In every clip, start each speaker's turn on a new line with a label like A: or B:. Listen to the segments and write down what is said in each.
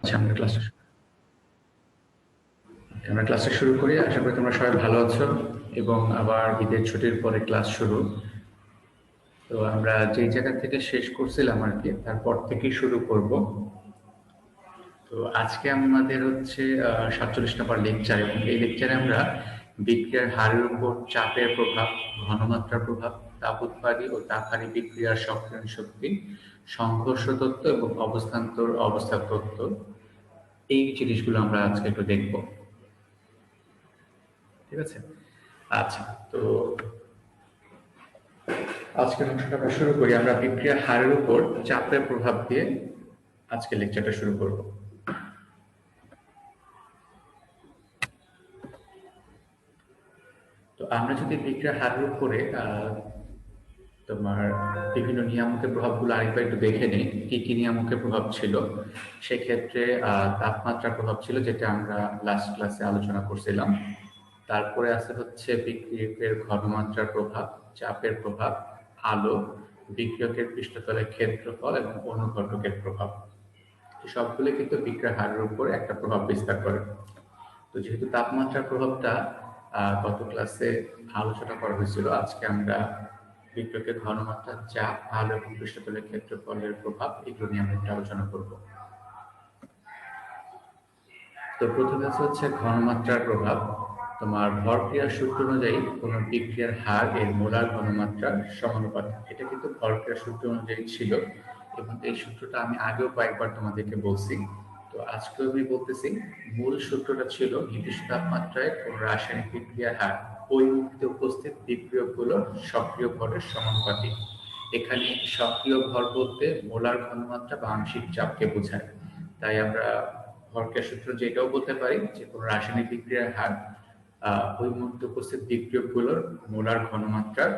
A: আচ্ছা, আমরা ক্লাসটা শুরু করি। আশা করি তোমরা সবাই ভালো আছো এবং আবার ঈদের ছুটির পরে ক্লাস শুরু। তো আমরা যেই জায়গা থেকে শেষ করছিলাম আর কি, তারপর থেকেই শুরু করব। তো আজকে আমাদের হচ্ছে 47 নম্বর লেকচার, এবং এই লেকচারে আমরা বিক্রিয়ার হারের উপর চাপের প্রভাব, ঘনমাত্রার প্রভাব, তাপ উৎপাদী ও তাপহারী বিক্রিয়ার সক্রিয়ণ শক্তি, সংঘর্ষ তত্ত্ব এবং অবস্থা তত্ত্ব, এই জিনিসগুলো আমরা আজকে একটু দেখব। ঠিক আছে। আচ্ছা, তো আজকের অংশটা আমরা শুরু করি। আমরা বিক্রিয়ার হারের উপর চাপের প্রভাব দিয়ে আজকে লেকচারটা শুরু করব। তো আমরা যদি বিক্রিয়ার হারের উপরে তোমার বিভিন্ন নিয়ামকের প্রভাবগুলো আরেকবার একটু দেখে নিই, কি কি নিয়ামকের প্রভাব ছিল। সেক্ষেত্রে তাপমাত্রার প্রভাব ছিল, যেটা আমরা লাস্ট ক্লাসে আলোচনা করছিলাম। তারপরে আছে হচ্ছে বিক্রিয়কের ঘনমাত্রার প্রভাব, চাপের প্রভাব, আলো, বিক্রিয়কের পৃষ্ঠতলের ক্ষেত্রফল এবং অনুঘটকের প্রভাব। সবগুলো কিন্তু বিক্রিয়ার হারের উপর একটা প্রভাব বিস্তার করে। তো যেহেতু তাপমাত্রার প্রভাবটা গত ক্লাসে আলোচনা করা হয়েছিল, আজকে আমরা বিক্রিয়কের ঘনমাত্রা, চাপ, আলো এবং পৃষ্ঠতলের ক্ষেত্রফলের প্রভাব, এগুলো নিয়ে আমরা একটু আলোচনা করব। তো প্রথমে হচ্ছে ঘনমাত্রার প্রভাব। তোমার ভর ক্রিয়ার সূত্র অনুযায়ী কোন বিক্রিয়ার হার এর মোলার ঘনমাত্রার সমানুপাতিক। এটা কিন্তু ভর ক্রিয়ার সূত্র অনুযায়ী ছিল, এবং এই সূত্রটা আমি আগেও কয়েকবার তোমাদেরকে বলছি। তো আজকেও আমি বলতেছি, মূল সূত্রটা ছিল নির্দিষ্ট তাপমাত্রায় কোন রাসায়নিক বিক্রিয়ার হার ওই মুহূর্তে উপস্থিত বিক্রিয়কগুলোর সক্রিয় ভরের সমানুপাতিক। এখানে সক্রিয় ভর বলতে মোলার ঘনমাত্রা বা আংশিক চাপকে বোঝায়। তাই আমরা ভরক্রিয়া সূত্র যেটাও বলতে পারি যে কোনো রাসায়নিক বিক্রিয়ার হার ওই মুহূর্তে উপস্থিত বিক্রিয়কগুলোর মোলার ঘনমাত্রার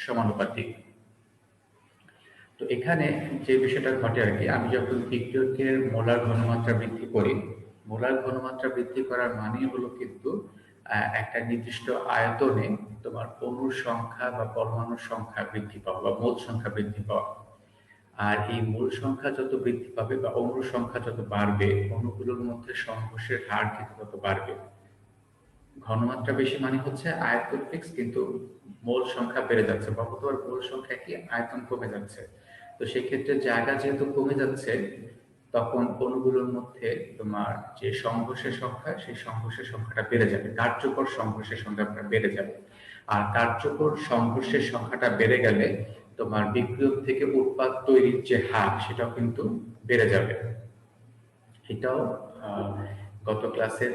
A: সমানুপাতিক। তো এখানে যে বিষয়টা ঘটে আর কি, আমি যখন বিক্রিয়কের মোলার ঘনমাত্রা বৃদ্ধি করি, মোলার ঘনমাত্রা বৃদ্ধি করার মানে হলো কিন্তু একটা নির্দিষ্ট আয়তনে তোমার অণুর সংখ্যা বা পরমাণুর সংখ্যা বৃদ্ধি পাওয়া বা মোল সংখ্যা বৃদ্ধি পাওয়া। আর এই মূল সংখ্যা যত বৃদ্ধি পাবে বা অণুর সংখ্যা যত বাড়বে, অণুগুলোর মধ্যে সংঘর্ষের হার কিন্তু তত বাড়বে। ঘনমাত্রা বেশি মানে হচ্ছে আয়তন ফিক্স, কিন্তু মোল সংখ্যা বেড়ে যাচ্ছে, বা তোমার মোল সংখ্যা কি, আয়তন কমে যাচ্ছে। তো সেক্ষেত্রে জায়গা যেহেতু কমে যাচ্ছে, তখন অণুগুলোর মধ্যে তোমার যে সংঘর্ষের সংখ্যা, সেই সংঘর্ষের সংখ্যাটা বেড়ে যাবে, কার্যকর সংঘর্ষের সংখ্যাটা বেড়ে যাবে। আর কার্যকর সংঘর্ষের সংখ্যাটা বেড়ে গেলে তোমার বিক্রিয়ক থেকে উৎপাদ তৈরির যে হার, সেটাও কিন্তু বেড়ে যাবে। এটাও গত ক্লাসে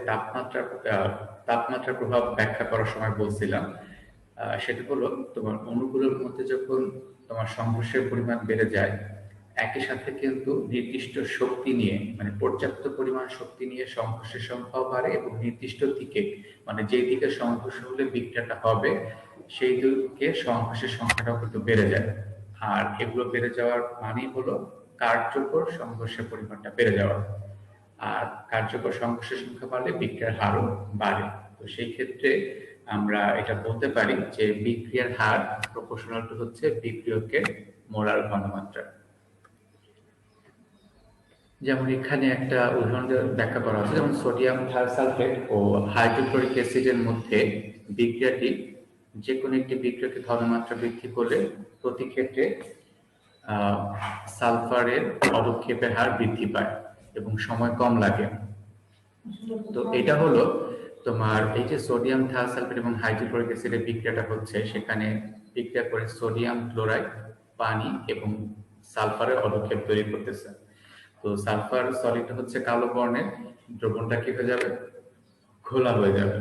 A: তাপমাত্রার প্রভাব ব্যাখ্যা করার সময় বলছিলাম। সেটা হলো তোমার অণুগুলোর মধ্যে যখন তোমার সংঘর্ষের পরিমাণ বেড়ে যায়, একই সাথে কিন্তু নির্দিষ্ট শক্তি নিয়ে, মানে পর্যাপ্ত পরিমাণ শক্তি নিয়ে সংঘর্ষের সংখ্যাও বাড়ে, এবং নির্দিষ্ট দিকে, মানে যেই দিকে সংঘর্ষ হলে বিক্রিয়াটা হবে, সেই দিকে সংঘর্ষের সংখ্যাটাও কিন্তু বেড়ে যায়। আর এগুলো বেড়ে যাওয়ার মানে হলো কার্যকর সংঘর্ষের পরিমাণটা বেড়ে যাওয়া। আর কার্যকর সংঘর্ষের সংখ্যা বাড়লে বিক্রিয়ার হারও বাড়ে। তো সেই ক্ষেত্রে আমরা এটা বলতে পারি যে বিক্রিয়ার হার প্রপোর্শনাল টু হচ্ছে বিক্রিয়কের মোলার ঘনমাত্রা। যেমন এখানে একটা উদাহরণ ব্যাখ্যা করা হচ্ছে, যেমন সোডিয়াম থায়োসালফেট ও হাইড্রোক্লোরিক অ্যাসিডের মধ্যে বিক্রিয়াটি যে কোনো একটি বিক্রিয়কের ঘনমাত্রা বৃদ্ধি করলে প্রতি ক্ষেত্রে সালফারের পদক্ষেপের হার বৃদ্ধি পায় এবং সময় কম লাগে। তো এটা হলো তোমার এই যে সোডিয়াম থায়োসালফেট এবং হাইড্রোক্লোরিক অ্যাসিডের বিক্রিয়াটা হচ্ছে, সেখানে বিক্রিয়া করে সোডিয়াম ক্লোরাইড, পানি এবং সালফারের পদক্ষেপ তৈরি করতেছে। তো সালফার সলিড হচ্ছে কালো বর্ণের, দ্রবণটা কি হয়ে যাবে, ঘোলা হয়ে যাবে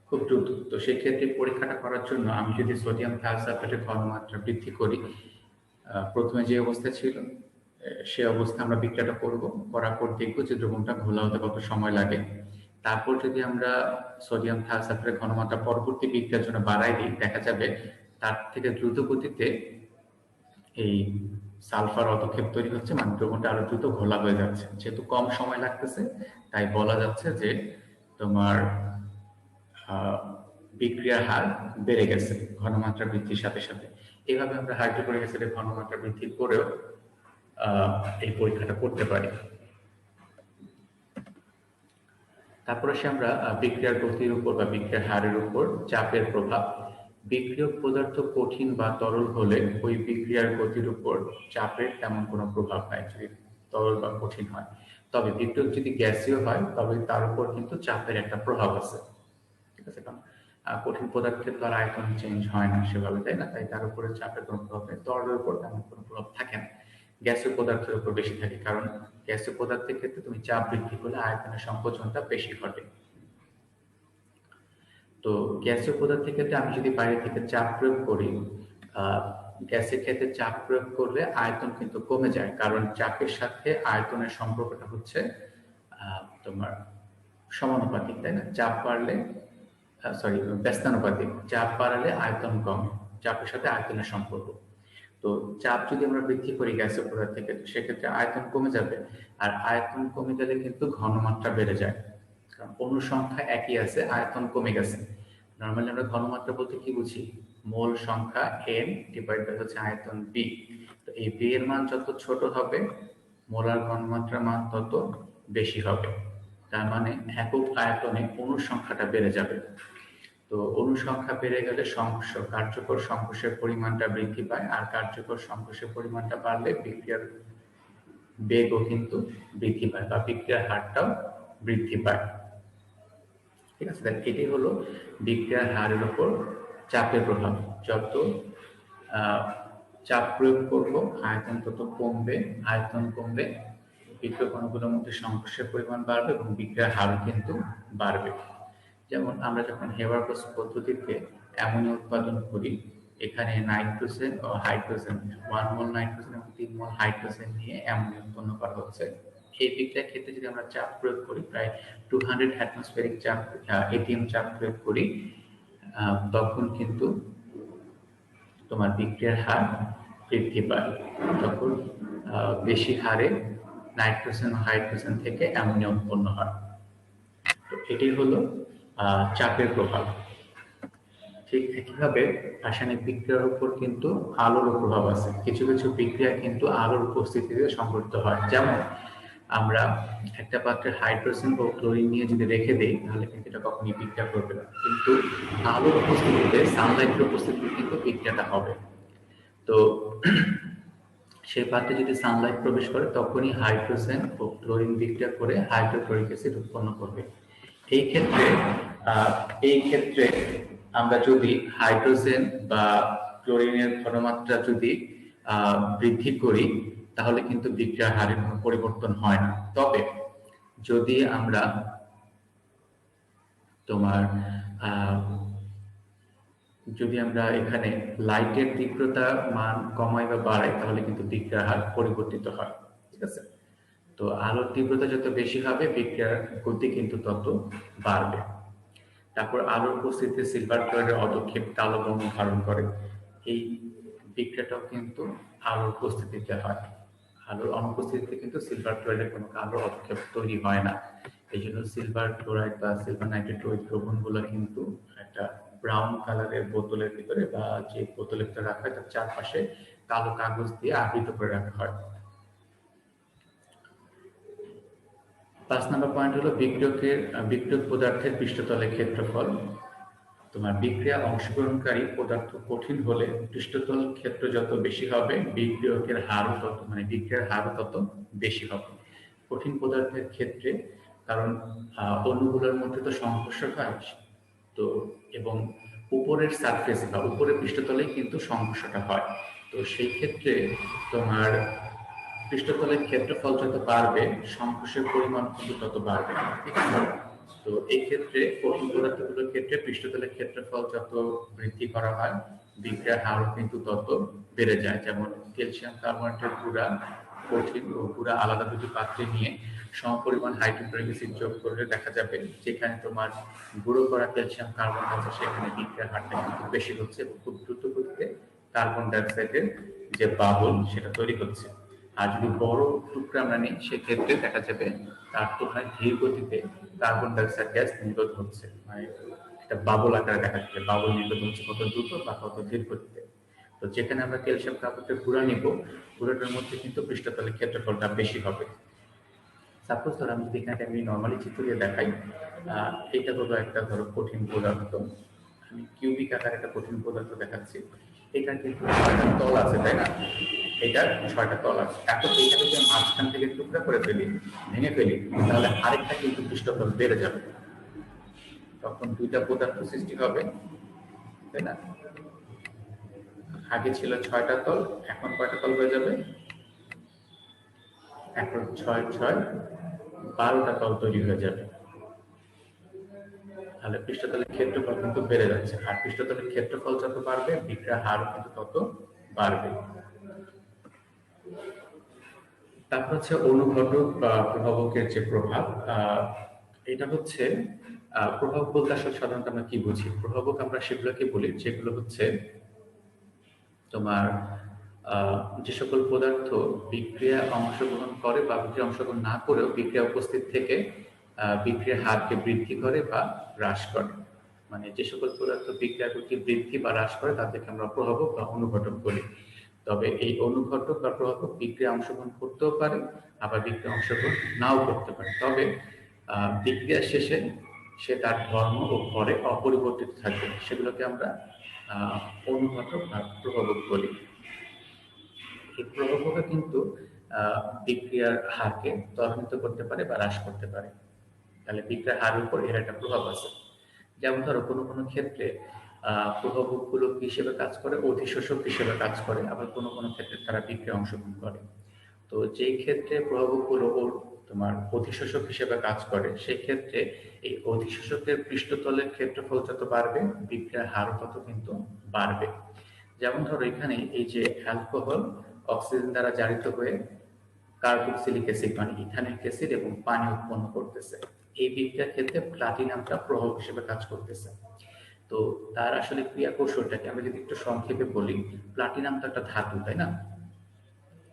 A: খুব দ্রুত। তো সেই ক্ষেত্রে পরীক্ষাটা করার জন্য আমি যদি সোডিয়াম থায়োসালফেটের ঘনমাত্রা বৃদ্ধি করি, প্রথমে যে অবস্থা ছিল সে অবস্থা আমরা বিক্রিয়াটা করব, করার পর দেখবো যে দ্রবণটা ঘোলা হতে কত সময় লাগে। তারপর যদি আমরা সোডিয়াম থায়োসালফেটের ঘনমাত্রা পরবর্তী বিক্রিয়ার জন্য বাড়াই দিই, দেখা যাবে তার থেকে দ্রুত গতিতে এই সালফার পদক্ষেপ তৈরি হচ্ছে, মানে দ্রবণটা আরো দ্রুত ঘোলা হয়ে যাচ্ছে। যেহেতু কম সময় লাগতেছে, তাই বলা যাচ্ছে যে তোমার বিক্রিয়ার হার বেড়ে গেছে ঘনমাত্রা বৃদ্ধির সাথে সাথে। এইভাবে আমরা হাইড্রোক্লোরিক অ্যাসিডের ঘনমাত্রা বৃদ্ধি করেও এই পরীক্ষাটা করতে পারি। তারপর আসি আমরা বিক্রিয়ার গতির উপর বা বিক্রিয়ার হারের উপর চাপের প্রভাব। বিক্রিয়ক পদার্থ কঠিন বা তরল হলে ওই বিক্রিয়ার গতির উপর চাপের তেমন কোনো প্রভাব নাই, যদি তরল বা কঠিন হয়। তবে বিক্রিয়ক যদি গ্যাসীয় হয় তবে তার উপর কিন্তু চাপের একটা প্রভাব আছে, ঠিক আছে? কারণ কঠিন পদার্থের তো আর আয়তন চেঞ্জ হয় না সেভাবে, তাই না? তাই তার উপরে চাপের কোনো প্রভাব নেই, তরলের উপর তেমন কোনো প্রভাব থাকে না। গ্যাসীয় পদার্থের উপর বেশি থাকে, কারণ গ্যাসীয় পদার্থের ক্ষেত্রে তুমি চাপ বৃদ্ধি করলে আয়তনের সংকোচনটা বেশি ঘটে। তো গ্যাসীয় পদার্থের ক্ষেত্রে আমি যদি বাইরে থেকে চাপ প্রয়োগ করি, গ্যাসের ক্ষেত্রে চাপ প্রয়োগ করলে আয়তন কিন্তু কমে যায়, কারণ চাপের সাথে আয়তনের সম্পর্কটা হচ্ছে তোমার সমানুপাতিক, তাই না? চাপ বাড়লে সরি ব্যস্তানুপাতিক, চাপ বাড়ালে আয়তন কমে, চাপের সাথে আয়তনের সম্পর্ক। তো চাপ যদি আমরা বৃদ্ধি করি গ্যাসীয় পদার্থের ক্ষেত্রে, সেক্ষেত্রে আয়তন কমে যাবে, আর আয়তন কমে গেলে কিন্তু ঘনমাত্রা বেড়ে যায়, কারণ অণু সংখ্যা একই আছে, আয়তন কমে গেছে। নর্মালি আমরা ঘনমাত্রা বলতে কি বুঝি? মোল সংখ্যা n ডিভাইড বাই হচ্ছে আয়তন b। তো এই b এর মান যত ছোট হবে মোলার ঘনমাত্রার মান তত বেশি হবে, তার মানে একক আয়তনে অণুর সংখ্যাটা বেড়ে যাবে। তো অণু সংখ্যা বেড়ে গেলে কার্যকর সংকোষের পরিমাণটা বৃদ্ধি পায়, আর কার্যকর সংকোষের পরিমাণটা বাড়লে বিক্রিয়ার বেগও কিন্তু বৃদ্ধি পায় বা বিক্রিয়ার হারটাও বৃদ্ধি পায়, ঠিক আছে? এটি হলো বিক্রিয়ার হারের উপর চাপের প্রভাব। যত চাপ প্রয়োগ করব আয়তন তত কমবে, আয়তন কমবে বিক্রিয়ক অণুগুলোর মধ্যে সংকোষের পরিমাণ বাড়বে এবং বিক্রিয়ার হারও কিন্তু বাড়বে। যেমন আমরা যখন হেবারবোস পদ্ধতিতে অ্যামোনিয়া উৎপাদন করি, এখানে নাইট্রোজেন ও হাইড্রোজেন 1 মোল নাইট্রোজেন এবং 3 মোল হাইড্রোজেন নিয়ে অ্যামোনিয়া উৎপন্ন করা হচ্ছে। এই বিক্রিয়ার ক্ষেত্রে যদি আমরা চাপ প্রয়োগ করি, প্রায় 200 অ্যাটমসফেরিক চাপ এটিএম চাপ প্রয়োগ করি, তখন কিন্তু তোমার বিক্রিয়ার হার বৃদ্ধি পায়, তখন বেশি হারে নাইট্রোজেন ও হাইড্রোজেন থেকে অ্যামোনিয়া উৎপন্ন হয়। তো এটি হলো চাপের প্রভাব। ঠিক একইভাবে রাসায়নিক বিক্রিয়ার উপর কিন্তু আলোরও প্রভাব আছে। কিছু কিছু বিক্রিয়া কিন্তু আলোর উপস্থিতিতে সংঘটিত হয়। যেমন আমরা একটা পাত্রে হাইড্রোজেন ও ক্লোরিন নিয়ে যদি রেখে দেই তাহলে কিন্তু এটা কখনই বিক্রিয়া করবে না, কিন্তু আলোর উপস্থিতিতে, সানলাইটের উপস্থিতিতে কিন্তু বিক্রিয়াটা হবে। তো সেই পাত্রে যদি সানলাইট প্রবেশ করে তখনই হাইড্রোজেন ও ক্লোরিন বিক্রিয়া করে হাইড্রোক্লোরিক অ্যাসিড উৎপন্ন করবে। এই ক্ষেত্রে এই ক্ষেত্রে আমরা যদি হাইড্রোজেন বা ক্লোরিনের ঘনমাত্রা যদি বৃদ্ধি করি তাহলে কিন্তু বিক্রিয়ার হারে কোনো পরিবর্তন হয় না। তবে যদি আমরা তোমার যদি আমরা এখানে লাইটের তীব্রতা মান কমাই বা বাড়াই তাহলে কিন্তু বিক্রিয়ার হার পরিবর্তিত হয়, ঠিক আছে? তো আলোর তীব্রতা যত বেশি হবে বিক্রিয়ার গতি কিন্তু তত বাড়বে। তারপর আলোর উপস্থিতিতে সিলভার ক্লোরাইডের অদক্ষেপ কালো বর্ণ ধারণ করে। এই বিক্রিয়াটাও কিন্তু আলোর উপস্থিতিতে হয়। আলোর অনুপস্থিতিতে কিন্তু সিলভার ক্লোরাইডের কোনো কালো অদক্ষেপ তৈরি হয় না। এই জন্য সিলভার ক্লোরাইড বা সিলভার নাইট্রেট ওই দ্রবণগুলো কিন্তু একটা ব্রাউন কালারের বোতলের ভিতরে বা যে বোতলের ভিতরে রাখা হয় তার চারপাশে কালো কাগজ দিয়ে আবৃত করে রাখা হয়। 5 নম্বর পয়েন্ট হলো বিক্রিয়ক পদার্থের পৃষ্ঠতলের ক্ষেত্রফল। তোমার বিক্রিয়া অংশগ্রহণকারী পদার্থ কঠিন হলে পৃষ্ঠতল ক্ষেত্র যত বেশি হবে বিক্রিয়কের হারও তত, মানে বিক্রিয়ার হারও তত বেশি হবে কঠিন পদার্থের ক্ষেত্রে, কারণ অণুগুলোর মধ্যে তো সংঘর্ষ হয়, তো এবং উপরের সারফেস বা উপরের পৃষ্ঠতলেই কিন্তু সংঘর্ষটা হয়। তো সেই ক্ষেত্রে তোমার পৃষ্ঠতলের ক্ষেত্রফল যত বাড়বে সংঘর্ষের পরিমাণ কিন্তু তত বাড়বে, ঠিক আছে? তো এই ক্ষেত্রে কঠিন পদার্থগুলোর ক্ষেত্রে পৃষ্ঠতলের ক্ষেত্রফল যত বৃদ্ধি করা হয় বিক্রিয়ার হারও কিন্তু তত বেড়ে যায়। যেমন ক্যালসিয়াম কার্বনেটের গুঁড়া, কঠিন ও গুঁড়া আলাদা দুটি পাত্রে নিয়ে সমপরিমাণ হাইড্রোক্লোরিক অ্যাসিড যোগ করলে দেখা যাবে যেখানে তোমার গুঁড়ো করা ক্যালসিয়াম কার্বন আছে সেখানে বিক্রিয়ার হারটা কিন্তু বেশি হচ্ছে এবং খুব দ্রুত গতিতে কার্বন ডাইঅক্সাইডের যে বাবল সেটা তৈরি হচ্ছে। আর যদি বড় টুকরা আমরা নিই সেক্ষেত্রে দেখা যাবে তার তুলনায় ধীর গতিতে কার্বন ডাইঅক্সাইড গ্যাস নির্গত হচ্ছে, মানে একটা বাবল আকারে দেখা যাচ্ছে বাবল নির্গত হচ্ছে কত দ্রুত বা কত ধীর গতিতে। তো যেখানে আমরা ক্যালসিয়াম কার্বনেটের গুঁড়া নিব গুঁড়োটার মধ্যে কিন্তু পৃষ্ঠতলের ক্ষেত্রফলটা বেশি হবে। সাপোজ ধরো আমি যদি এখানে আমি নর্মালি চিত্র দিয়ে দেখাই, এটা হলো একটা ধরো কঠিন পদার্থ, আমি কিউবিক আকার একটা কঠিন পদার্থ দেখাচ্ছি। এটা কিন্তু 6টা তল আছে, তাই না? এটার 6টা তল আছে। এখন এইটাকে যদি মাঝখান থেকে টুকরা করে ফেলি, ভেঙে ফেলি, তাহলে আরেকটা কিন্তু পৃষ্ঠতল বেড়ে যাবে, তখন 2টা পদার্থ সৃষ্টি হবে, তাই না? আগে ছিল 6টা তল, এখন কয়টা তল হয়ে যাবে? এখন 6 6 12টা তল তৈরি হয়ে যাবে। তাহলে পৃষ্ঠতলের ক্ষেত্রফল কিন্তু বেড়ে যাচ্ছে, আর পৃষ্ঠতলের ক্ষেত্রফল যত বাড়বে বিক্রিয়ার হারও কিন্তু তত বাড়বে। তারপর হচ্ছে অনুঘটক বা প্রভাবকের যে প্রভাব, এটা হচ্ছে প্রভাবক বলতে আসলে সাধারণত আমরা কি বুঝি? প্রভাবক আমরা সেগুলোকে বলি যেগুলো হচ্ছে তোমার যে সকল পদার্থ বিক্রিয়া অংশগ্রহণ করে বা বিক্রিয়া অংশগ্রহণ না করেও বিক্রিয়া উপস্থিত থেকে বিক্রিয়ার হারকে বৃদ্ধি করে বা হ্রাস করে। মানে যে সকল পদার্থ বিক্রিয়ার গতি বৃদ্ধি বা হ্রাস করে তাদেরকে আমরা প্রভাবক বা অনুঘটক বলি। তবে এই অনুঘটক বা প্রভাবক বিক্রিয়া অংশগ্রহণ করতেও পারে, আবার বিক্রিয়া অংশগ্রহণ নাও করতে পারে। তবে বিক্রিয়ার শেষে সে তার ধর্ম ও ভরে অপরিবর্তিত থাকবে, সেগুলোকে আমরা অনুঘটক বা প্রভাবক বলি। এই প্রভাবকও কিন্তু বিক্রিয়ার হারকে ত্বরান্বিত করতে পারে বা হ্রাস করতে পারে। তাহলে বিক্রিয়ার হারের উপর এর একটা প্রভাব আছে। যেমন ধরো কোনো কোনো ক্ষেত্রে প্রভাবকগুলো হিসেবে কাজ করে, অধিশোষক হিসেবে কাজ করে, আবার কোনো কোনো ক্ষেত্রে তারা বিক্রিয়া অংশগ্রহণ করে। তো যেই ক্ষেত্রে প্রভাবকগুলো তোমার অধিশোষক হিসেবে কাজ করে, সেই ক্ষেত্রে এই অধিশোষকের পৃষ্ঠতলের ক্ষেত্রফল যত বাড়বে বিক্রিয়ার হারও তত কিন্তু বাড়বে। যেমন ধরো এখানে এই যে অ্যালকোহল অক্সিজেন দ্বারা জারিত হয়ে কার্বক্সিলিক অ্যাসিড মানে ইথানিক অ্যাসিড এবং পানি উৎপন্ন করতেছে, এই বিক্রিয়ার ক্ষেত্রে প্লাটিনামটা প্রভাবক হিসেবে কাজ করতেছে। তো তার আসলে ক্রিয়া কৌশলটাকে আমরা যদি একটু সংক্ষেপে বলি, প্লাটিনাম তো একটা ধাতু, তাই না?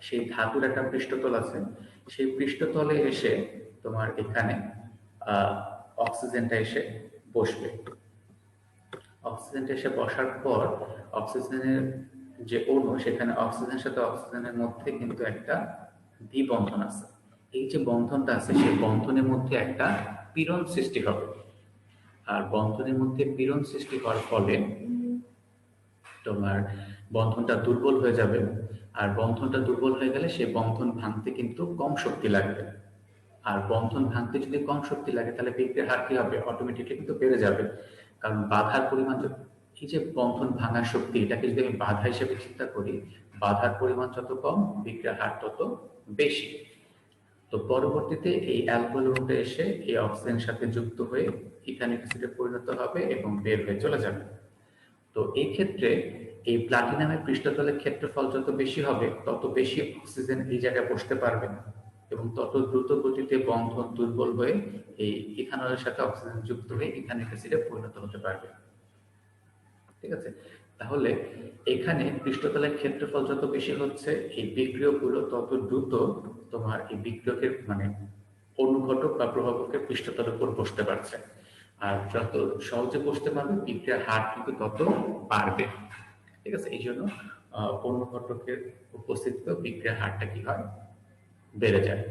A: সেই ধাতুর একটা পৃষ্ঠতল আছে, সেই পৃষ্ঠতলে এসে তোমার এখানে অক্সিজেনটা এসে বসবে। অক্সিজেনটা এসে বসার পর অক্সিজেনের যে অণু, সেখানে অক্সিজেনের সাথে অক্সিজেনের মধ্যে কিন্তু একটা দ্বিবন্ধন আছে। এই যে বন্ধনটা আছে, সেই বন্ধনের মধ্যে একটা পীড়ন সৃষ্টি হবে, আর বন্ধনের মধ্যে পীড়ন সৃষ্টি হওয়ার ফলে তোমার বন্ধনটা দুর্বল হয়ে যাবে। আর বন্ধনটা দুর্বল হয়ে গেলে সেই বন্ধন ভাঙতে কিন্তু কম শক্তি লাগবে। আর বন্ধন ভাঙতে যদি কম শক্তি লাগে তাহলে বিক্রিয়ার হার কি হবে? অটোমেটিকলি কিন্তু বেড়ে যাবে, কারণ বাধার পরিমাণ, এই যে বন্ধন ভাঙার শক্তি, এটাকে যদি আমি বাধা হিসেবে চিন্তা করি, বাধার পরিমাণ যত কম বিক্রিয়ার হার তত বেশি। তো পরবর্তীতে এই অ্যালকোহল অণুটা এসে এই অক্সিজেনের সাথে যুক্ত হয়ে ইথানিক অ্যাসিডে পরিণত হবে এবং বের হয়ে চলে যাবে। তো এই ক্ষেত্রে এই প্লাটিনামের পৃষ্ঠতলের ক্ষেত্রফল যত বেশি হবে তত বেশি অক্সিজেন এই জায়গায় বসতে পারবে এবং তত দ্রুত গতিতে বন্ধন দুর্বল হয়ে এই ইথানলের সাথে অক্সিজেন যুক্ত হয়ে ইথানিক অ্যাসিডে পরিণত হতে পারবে। ঠিক আছে? তাহলে এখানে পৃষ্ঠতলের ক্ষেত্রফল যত বেশি হচ্ছে, এই বিক্রিয়কগুলো তত দ্রুত তোমার এই বিক্রিয়কের মানে অনুঘটক বা প্রভাবকের পৃষ্ঠতলের উপর বসতে পারছে। আর যত সহজে বসতে পারবে বিক্রিয়ার হার কিন্তু তত বাড়বে। ঠিক আছে? এই জন্য অনুঘটকের উপস্থিতিতে বিক্রিয়ার হারটা কি হয়? বেড়ে যায়।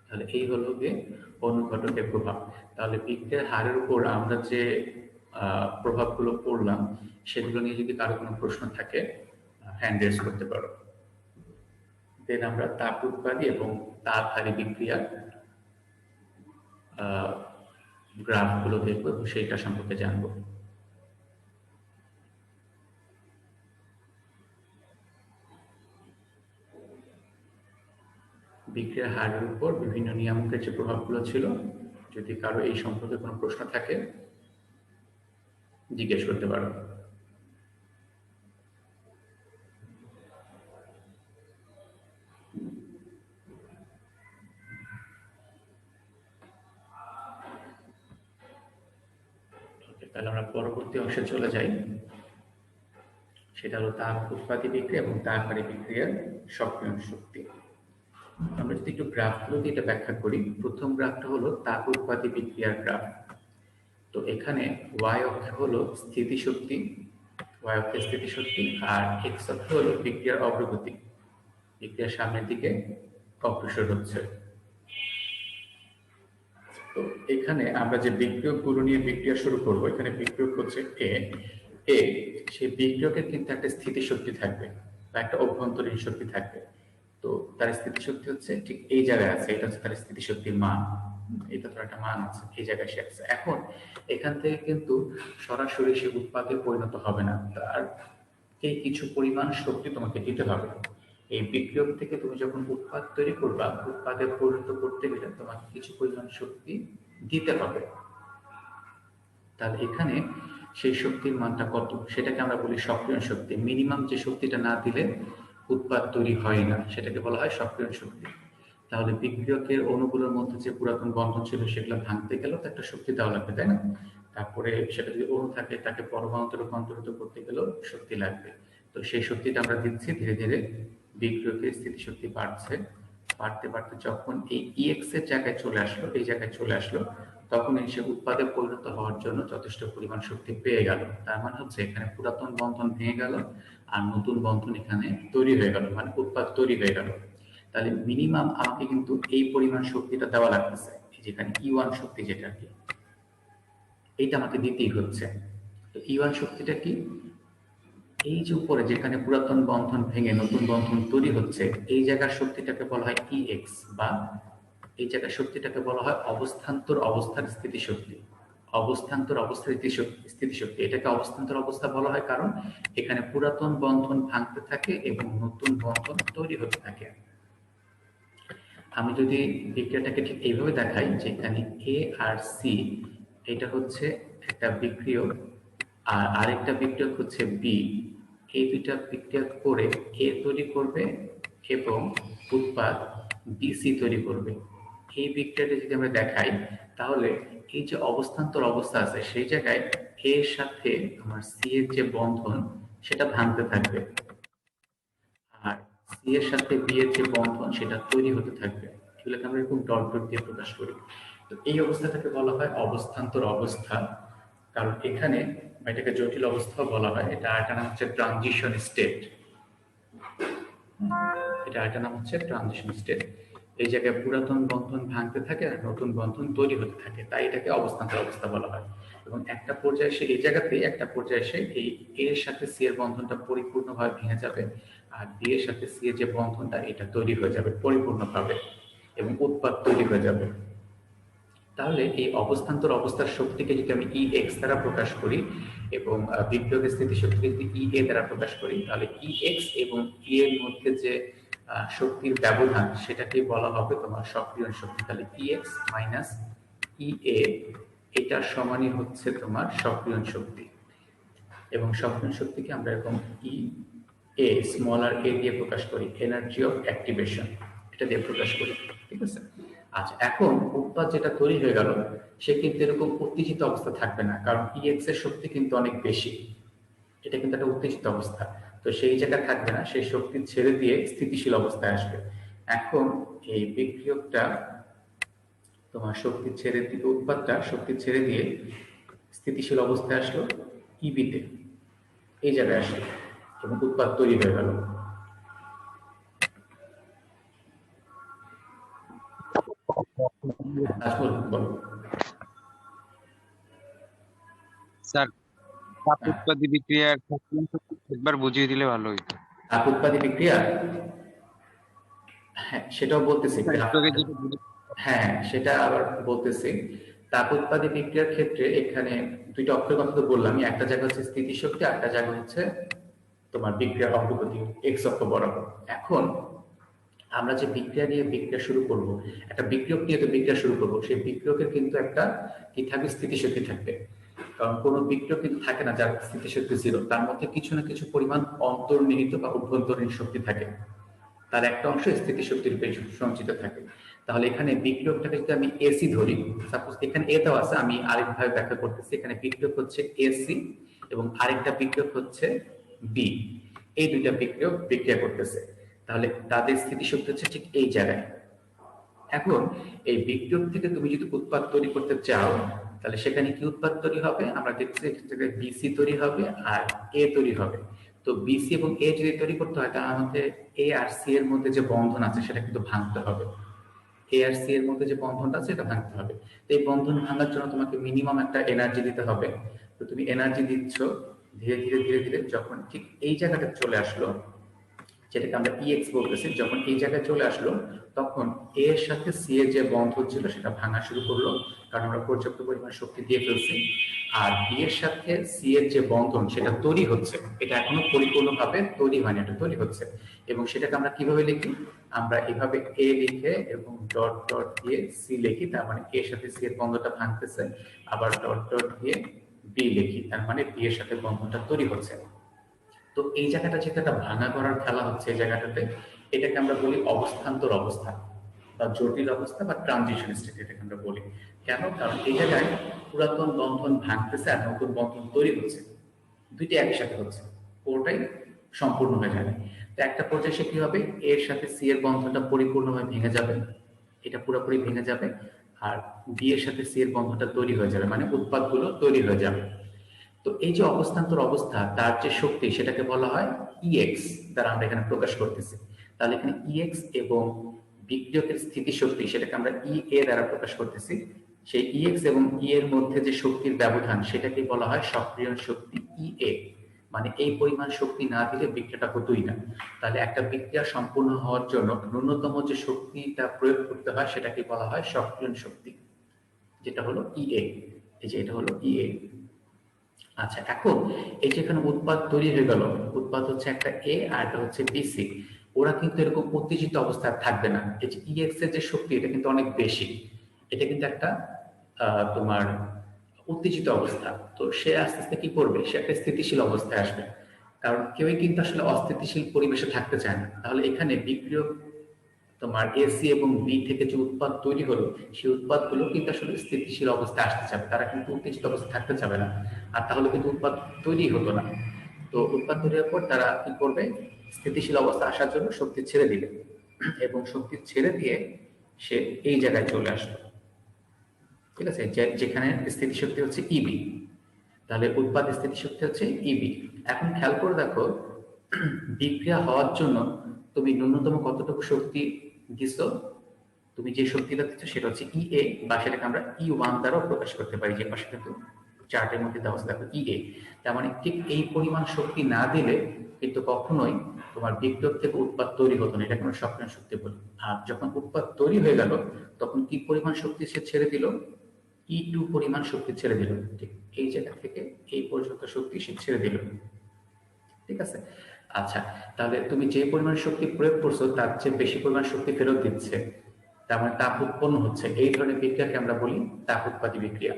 A: তাহলে এই হলো গিয়ে অনুঘটকের প্রভাব। তাহলে বিক্রিয়ার হারের উপর আমরা যে প্রভাবগুলো পড়লাম, সেগুলো নিয়ে যদি কারো কোনো প্রশ্ন থাকে হ্যান্ড রেজ করতে পারো। দেন আমরা তাপ উৎপাদী এবং তাপহারী বিক্রিয়ার গ্রাফগুলো দেখবো এবং সেইটা সম্পর্কে জানবো। বিক্রিয়ার হারের উপর বিভিন্ন নিয়ামকের যে প্রভাবগুলো ছিল, যদি কারো এই সম্পর্কে কোনো প্রশ্ন থাকে জিজ্ঞেস করতে পারো। তাহলে আমরা পরবর্তী অংশে চলে যাই, সেটা হলো তাপ উৎপাদী বিক্রিয়া এবং তাপহারী বিক্রিয়ার সক্রিয় শক্তি। আমরা যদি একটু গ্রাফগুলো দিয়ে এটা ব্যাখ্যা করি, প্রথম গ্রাফটা হলো তাপ উৎপাদী বিক্রিয়ার গ্রাফ। তো এখানে ওয়াই অক্ষে হলো স্থিতিশক্তি, ওয়াই অক্ষে স্থিতিশক্তি, আর এক্স অক্ষে হলো বিক্রিয়ার অগ্রগতি, বিক্রিয়ার সামনের দিকে অগ্রসর হচ্ছে। তো এখানে আমরা যে বিক্রিয়কগুলো নিয়ে বিক্রিয়া শুরু করব, এখানে বিক্রিয়ক হচ্ছে এ এ সেই বিক্রিয়কের কিন্তু একটা স্থিতিশক্তি থাকবে বা একটা অভ্যন্তরীণ শক্তি থাকবে। তো তার স্থিতিশক্তি হচ্ছে ঠিক এই জায়গায় আছে, এটা হচ্ছে তার স্থিতিশক্তির মান। এটা তো একটা মান আছে, এই জায়গায় সে আছে। এখন এখান থেকে কিন্তু সরাসরি সে উৎপাদে পরিণত হবে না, তার এই কিছু পরিমাণ শক্তি তোমাকে দিতে হবে। এই বিক্রিয়ক থেকে তুমি যখন উৎপাদ তৈরি করবা, উৎপাদে পরিণত করতে গেলে তোমাকে কিছু পরিমাণ শক্তি দিতে হবে। তাহলে এখানে সেই শক্তির মানটা কত, সেটাকে আমরা বলি সক্রিয় শক্তি। মিনিমাম যে শক্তিটা না দিলে উৎপাদ তৈরি হয় না, সেটাকে বলা হয় সক্রিয় শক্তি। তাহলে বিক্রিয়কের অণুগুলোর মধ্যে যে পুরাতন বন্ধন ছিল সেগুলো ভাঙতে গেলেও তো একটা শক্তি দেওয়া লাগবে, তাই না? তারপরে সেটা যদি অণু থাকে তাকে পরমাণুতে রূপান্তরিত করতে গেলেও শক্তি লাগবে। তো সেই শক্তিটা আমরা দিচ্ছি, ধীরে ধীরে বিক্রিয়কের স্থিতিশক্তি বাড়ছে। বাড়তে বাড়তে যখন এই ইএক্স এর জায়গায় চলে আসলো, এই জায়গায় চলে আসলো, তখন সে উৎপাদে পরিণত হওয়ার জন্য যথেষ্ট পরিমাণ শক্তি পেয়ে গেল। তার মানে হচ্ছে এখানে পুরাতন বন্ধন ভেঙে গেল আর নতুন বন্ধন এখানে তৈরি হয়ে গেল, মানে উৎপাদ তৈরি হয়ে গেল। তাহলে মিনিমাম আমাকে কিন্তু এই পরিমাণ শক্তিটা দেওয়া লাগতেছে, যেখানে E1 শক্তি, যেটা কি এইটা আমাকে দিতেই হচ্ছে। তো E1 শক্তিটা কি? এই যে উপরে যেখানে পুরাতন বন্ধন ভেঙে নতুন বন্ধন তৈরি হচ্ছে, এই জায়গার শক্তিটাকে বলা হয় EX, বা এই জায়গার শক্তিটাকে বলা হয় অবস্থান্তর অবস্থার স্থিতিশক্তি। অবস্থান্তর অবস্থার স্থিতিশক্তি, এটাকে অবস্থান্তর অবস্থা বলা হয় কারণ এখানে পুরাতন বন্ধন ভাঙতে থাকে এবং নতুন বন্ধন তৈরি হতে থাকে। আমি যদি বিক্রিয়াটাকে ঠিক এইভাবে দেখাই, যে এখানে এ আর সি এটা হচ্ছে একটা বিক্রিয়ক, আর আরেকটা বিক্রিয়ক হচ্ছে বি। এই দুইটা বিক্রিয়া করে এ তৈরি করবে এবং উৎপাদ বিসি তৈরি করবে। এই বিক্রিয়াটা যদি আমরা দেখাই, তাহলে এই যে অবস্থান্তর অবস্থা আছে সেই জায়গায় এর সাথে আমার সি এর যে বন্ধন সেটা ভাঙতে থাকবে, আর সি এর সাথে বি এর যে বন্ধন সেটা তৈরি হতে থাকবে। এগুলোকে আমরা এরকম ডট ডট দিয়ে প্রকাশ করি। তো এই অবস্থাটাকে বলা হয় অবস্থান্তর অবস্থা, কারণ এখানে এটাকে জটিল অবস্থা বলা হয়। এটা আরেকটা নাম হচ্ছে ট্রানজিশন স্টেট। এটা আরেকটা নাম হচ্ছে ট্রানজিশন স্টেট। এই জায়গায় পুরাতন বন্ধন ভাঙতে থাকে আর নতুন বন্ধন তৈরি হতে থাকে, তাই এটাকে অবস্থান্তর অবস্থা বলা হয়। এবং একটা পর্যায়ে এসে এই জায়গাতে একটা পর্যায়ে এসে এই এর সাথে সি এর বন্ধনটা পরিপূর্ণভাবে ভেঙে যাবে, আর বি এর সাথে সি এর যে বন্ধনটা এটা তৈরি হয়ে যাবে পরিপূর্ণভাবে এবং উৎপাদ তৈরি হয়ে যাবে। তাহলে এই অবস্থান্তর অবস্থার শক্তিকে যদি আমি ই এক্স দ্বারা প্রকাশ করি এবং বিক্রিয়কের স্থিতিশক্তিকে যদি ই এ দ্বারা প্রকাশ করি, তাহলে ই এক্স এবং ই এর মধ্যে যে শক্তির ব্যবধান সেটাকে বলা হবে তোমার সক্রিয়ণ শক্তি। তাহলে ই এক্স মাইনাস ই এ, এটা সমানই হচ্ছে তোমার সক্রিয়ণ শক্তি। এবং সক্রিয়ণ শক্তিকে আমরা এরকম ই এ স্মল আর এ দিয়ে প্রকাশ করি, এনার্জি অফ অ্যাক্টিভেশন, এটা দিয়ে প্রকাশ করি। ঠিক আছে? আচ্ছা, এখন উৎপাদ যেটা তৈরি হয়ে গেল সে কিন্তু এরকম উত্তেজিত অবস্থা থাকবে না, কারণ ইএক্স এর শক্তি কিন্তু অনেক বেশি, এটা কিন্তু একটা উত্তেজিত অবস্থা। তো সেই জায়গা থাকবে না, সেই শক্তি ছেড়ে দিয়ে স্থিতিশীল অবস্থায় আসবে। এখন এই বিক্রিয়কটা তোমার শক্তি ছেড়ে দিয়ে, উৎপাদটা শক্তি ছেড়ে দিয়ে স্থিতিশীল অবস্থায় আসলো ইবিতে, এই জায়গায় আসলো এবং উৎপাদ তৈরি হয়ে গেল।
B: স্যার, তাপ উৎপাদী বিক্রিয়ার একবার বুঝিয়ে দিলে ভালো হইতো।
A: তাপ উৎপাদী বিক্রিয়া, হ্যাঁ সেটাও বলতেছি। হ্যাঁ সেটা আবার বলতেছি। তাপ উৎপাদী বিক্রিয়ার ক্ষেত্রে এখানে দুইটা অক্ষরের কথা তো বললামই, একটা জায়গা হচ্ছে স্থিতিশক্তি, একটা জায়গা হচ্ছে তোমার বিক্রিয়ার অগ্রগতি এক্স অক্ষ বরাবর। এখন আমরা যে বিক্রিয়া নিয়ে বিক্রিয়া শুরু করব, একটা বিক্রিয়ক নিয়ে তো বিক্রিয়া শুরু করব, সেই বিক্রিয়কের কিন্তু একটা কি থাকবে, স্থিতিশক্তি থাকবে। কারণ কোনো বিক্রিয়ক কিন্তু থাকে না যার স্থিতিশক্তি জিরো, তার মধ্যে কিছু না কিছু পরিমাণ অন্তর্নিহিত বা অভ্যন্তরীণ শক্তি থাকে, তার একটা অংশ স্থিতিশক্তির রূপে সঞ্চিত থাকে। তাহলে এখানে বিক্রিয়কটাকে যদি আমি এসি ধরি, সাপোজ এখানে এ দেওয়া আছে, আমি আরেকভাবে ব্যাখ্যা করতেছি। এখানে বিক্রিয়ক হচ্ছে এসি এবং আরেকটা বিক্রিয়ক হচ্ছে বি। এই দুইটা বিক্রিয়ক বিক্রিয়া করতেছে, তাহলে তাদের স্থিতিশক্তি হচ্ছে ঠিক এই জায়গায়। এখন এই বিক্রিয়ক থেকে তুমি যদি উৎপাদ তৈরি করতে চাও, তাহলে সেখানে কি উৎপাদ তৈরি হবে? আমরা দেখছি এক্ষেত্রে বিসি তৈরি হবে আর এ তৈরি হবে। তো বিসি এবং এ যদি তৈরি করতে হয়, তার মধ্যে এ আর সি এর মধ্যে যে বন্ধন আছে সেটা কিন্তু ভাঙতে হবে। এ আর সি এর মধ্যে যে বন্ধনটা আছে এটা ভাঙতে হবে। তো এই বন্ধন ভাঙার জন্য তোমাকে মিনিমাম একটা এনার্জি দিতে হবে। তো তুমি এনার্জি দিচ্ছ ধীরে ধীরে ধীরে ধীরে, যখন ঠিক এই জায়গাটা চলে আসলো, যেটাকে আমরা ইএক্স বলতেছি, যখন এই জায়গায় চলে আসলো তখন এ এর সাথে সি এর যে বন্ধন ছিল সেটা ভাঙা শুরু করলো, কারণ আমরা পর্যাপ্ত পরিমাণ শক্তি দিয়ে ফেলছি। আর বি এর সাথে সি এর যে বন্ধন সেটা তৈরি হচ্ছে, এটা এখনো পরিপূর্ণভাবে তৈরি হয়নি, এটা তৈরি হচ্ছে। এবং সেটাকে আমরা কিভাবে লিখি, আমরা এভাবে এ লিখে এবং ডট ডট দিয়ে সি লিখি, তার মানে এর সাথে সি এর বন্ধনটা ভাঙতেছে, আবার ডট ডট দিয়ে বি লিখি, তার মানে বি এর সাথে বন্ধনটা তৈরি হচ্ছে। তো এই জায়গাটা যেটা একটা ভাঙা করার খেলা হচ্ছে, এই জায়গাটাতে এটাকে আমরা বলি অবস্থান্তর অবস্থা বা জটিল অবস্থা বা ট্রানজিশন স্টেট, এটাকে আমরা বলি। কেন? কারণ এই জায়গায় পুরাতন বন্ধন ভাঙতেছে আর নতুন বন্ধন তৈরি হচ্ছে, দুইটি একসাথে হচ্ছে, পুরোটাই সম্পূর্ণ হয়ে যাবে। তো একটা পর্যায়ে সে কি হবে, এর সাথে সি এর বন্ধনটা পরিপূর্ণভাবে ভেঙে যাবে, এটা পুরোপুরি ভেঙে যাবে, আর বি এর সাথে সি এর বন্ধনটা তৈরি হয়ে যাবে, মানে উৎপাদগুলো তৈরি হয়ে যাবে। তো এই যে অবস্থান্তর অবস্থা, তার যে শক্তি সেটাকে বলা হয় ইএক্স, দ্বারা আমরা এখানে প্রকাশ করতেছি। তাহলে এখানে ইএক্স এবং বিক্রিয়কের স্থিতি শক্তি সেটাকে আমরা ই এ দ্বারা প্রকাশ করতেছি। সেই ইএক্স এবং ই এর মধ্যে যে শক্তির ব্যবধান সেটাকে বলা হয় সক্রিয়ণ শক্তি ই এ। মানে এই পরিমাণ শক্তি না দিলে বিক্রিয়াটা হতোই না। তাহলে একটা বিক্রিয়া সম্পূর্ণ হওয়ার জন্য ন্যূনতম যে শক্তিটা প্রয়োগ করতে হয় সেটাকে বলা হয় সক্রিয়ণ শক্তি, যেটা হলো ই এ। এই যে এটা হলো ই এ। আচ্ছা, এখন এই যে এখানে উৎপাদ তৈরি হয়ে গেল, উৎপাদ হচ্ছে একটা এ আর এটা হচ্ছে বিসি, ওরা কিন্তু এরকম উত্তেজিত অবস্থায় থাকবে না। এই যে ইএক্স এর যে শক্তি এটা কিন্তু অনেক বেশি, এটা কিন্তু একটা তোমার উত্তেজিত অবস্থা। তো সে আস্তে আস্তে কি করবে, সে একটা স্থিতিশীল অবস্থায় আসবে, কারণ কেউই কিন্তু আসলে অস্থিতিশীল পরিবেশে থাকতে চায় না। তাহলে এখানে বিক্রিয়ক তোমার এসি এবং বি থেকে যে উৎপাদ তৈরি হলো সেই উৎপাদগুলো কিন্তু আসলে স্থিতিশীল অবস্থায় আসতে চাবে, তারা কিন্তু উত্তেজিত অবস্থায় থাকতে চাবে না, আর তাহলে কিন্তু উৎপাদ তৈরি হতো না। তো উৎপাদ তৈরি হওয়ার পর তারা কি করবে, স্থিতিশীল অবস্থা আসার জন্য শক্তি ছেড়ে দিবে, এবং শক্তি ছেড়ে দিয়ে সে এই জায়গায় চলে আসলো। ঠিক আছে, যেখানে স্থিতিশক্তি হচ্ছে ইবি, তাহলে উৎপাদ স্থিতিশক্তি হচ্ছে ইবি। এখন খেয়াল করে দেখো, বিক্রিয়া হওয়ার জন্য তুমি ন্যূনতম কতটুকু শক্তি দিছো, তুমি যে শক্তিটা দিচ্ছ সেটা হচ্ছে ই এ, বা সেটাকে আমরা ই ওয়ান দ্বারাও প্রকাশ করতে পারি, যে পাশে কিন্তু চার্টের মধ্যে দেওয়া আছে দেখো ই এ। তার মানে ঠিক এই পরিমাণ শক্তি না দিলে কিন্তু কখনোই তোমার বিক্রিয়ক থেকে উৎপাদ তৈরি হতো না, এটাকে আমরা সক্রিয় শক্তি বলি। আর যখন উৎপাদ তৈরি হয়ে গেল তখন কি পরিমাণ শক্তি সে ছেড়ে দিল, ই টু পরিমাণ শক্তি ছেড়ে দিল, ঠিক এই জায়গা থেকে এই পর্যন্ত শক্তি সে ছেড়ে দিল। ঠিক আছে। আচ্ছা, তাহলে তুমি যে পরিমাণ শক্তি প্রয়োগ করছো তার চেয়ে বেশি পরিমাণ শক্তি ফেরত দিচ্ছে, তার মানে তাপ উৎপন্ন হচ্ছে। এই ধরনের বিক্রিয়াকে আমরা বলি তাপ উৎপাদী বিক্রিয়া।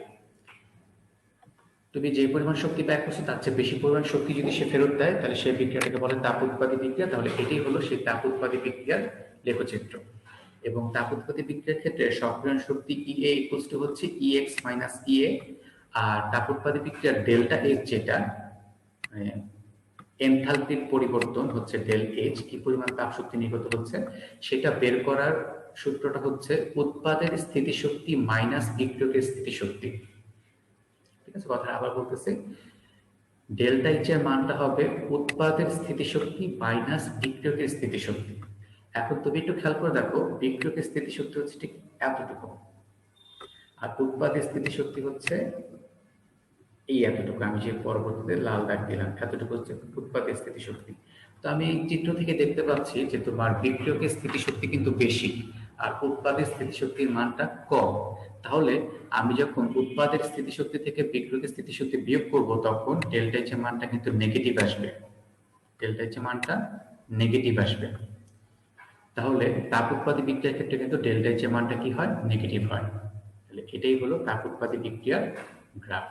A: তুমি যে পরিমাণ শক্তি ব্যয় করছো তার চেয়ে বেশি পরিমাণ শক্তি যদি সে ফেরত দেয় তাহলে সেই বিক্রিয়াটাকে বলে তাপ উৎপাদী বিক্রিয়া। তাহলে এটাই হলো সেই তাপ উৎপাদী বিক্রিয়ার লেখচিত্র। এবং তাপ উৎপাদী বিক্রিয়ার ক্ষেত্রে সক্রিয়ণ শক্তি ই এ ইকুয়ালস টু হচ্ছে ই এক্স মাইনাস ই এ, আর তাপ উৎপাদী বিক্রিয়ার ডেল্টা এক্স যেটা এনথালপির পরিবর্তন হচ্ছে ডেল এইচ, কি পরিমাণ তাপ শক্তি নির্গত হচ্ছে সেটা বের করার সূত্রটা হচ্ছে উৎপাদের স্থিতিশক্তি মাইনাস বিক্রিয়কের স্থিতিশক্তি। ঠিক আছে, কথা আবার বলতেছি, ডেল্টা এইচ এর মানটা হবে উৎপাদের স্থিতিশক্তি মাইনাস বিক্রিয়কের স্থিতিশক্তি। এখন তুমি একটু খেয়াল করে দেখো, বিক্রিয়কের স্থিতিশক্তি হচ্ছে ঠিক এতটুকু, আর উৎপাদের স্থিতিশক্তি হচ্ছে এই এতটুকু, আমি যে পরবর্তীতে লাল দাগ দিলাম এতটুকু হচ্ছে উৎপাদের স্থিতিশক্তি। তো আমি এই চিত্র থেকে দেখতে পাচ্ছি যে তোমার বিক্রিয়কের স্থিতিশক্তি কিন্তু বেশি আর উৎপাদের স্থিতিশক্তির মানটা কম। তাহলে আমি যখন উৎপাদের স্থিতিশক্তি থেকে বিক্রিয়কের স্থিতিশক্তি বিয়োগ করব তখন ডেল্টা এইচ এর মানটা কিন্তু নেগেটিভ আসবে, ডেল্টা এইচ এর মানটা নেগেটিভ আসবে। তাহলে তাপ উৎপাদী বিক্রিয়ার ক্ষেত্রে কিন্তু ডেল্টা এইচ এর মানটা কি হয়, নেগেটিভ হয়। তাহলে এটাই হলো তাপ উৎপাদী বিক্রিয়ার গ্রাফ।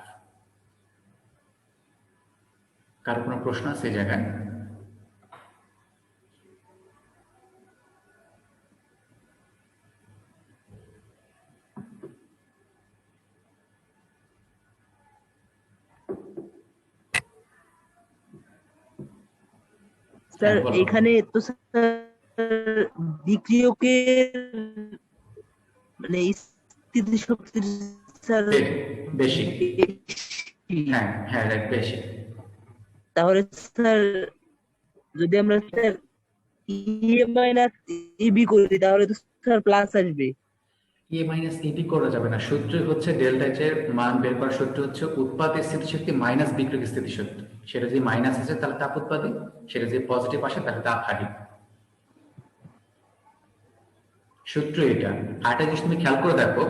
A: কারো কোনো প্রশ্ন আছে এই জায়গায়?
C: স্যার
A: হ্যাঁ, বলো।
C: এখানে তো স্যার বিক্রিয়কের মানে স্থিতিশক্তির স্যার
A: বেশি।
C: বেশি।
A: হ্যাঁ হ্যাঁ, রাইট, বেশি।
C: তাহলে স্যার যদি আমরা স্যার ই মাইনাস ইবি করি তাহলে তো স্যার প্লাস আসবে।
A: এ মাইনাস এটি করা যাবে না, সূত্রই হচ্ছে ডেল্টা এইচ এর মান বের করার সূত্র হচ্ছে উৎপাদের স্থিতিশক্তি মাইনাস বিক্রিয়ক স্থিতিশক্তি। সেটা যদি মাইনাস আসে তাহলে তাপ উৎপাদী, সেটা যদি পজিটিভ আসে তাহলে তাপ হারি। সূত্র এটা। আরেকটা জিনিস তুমি খেয়াল করে দেখো,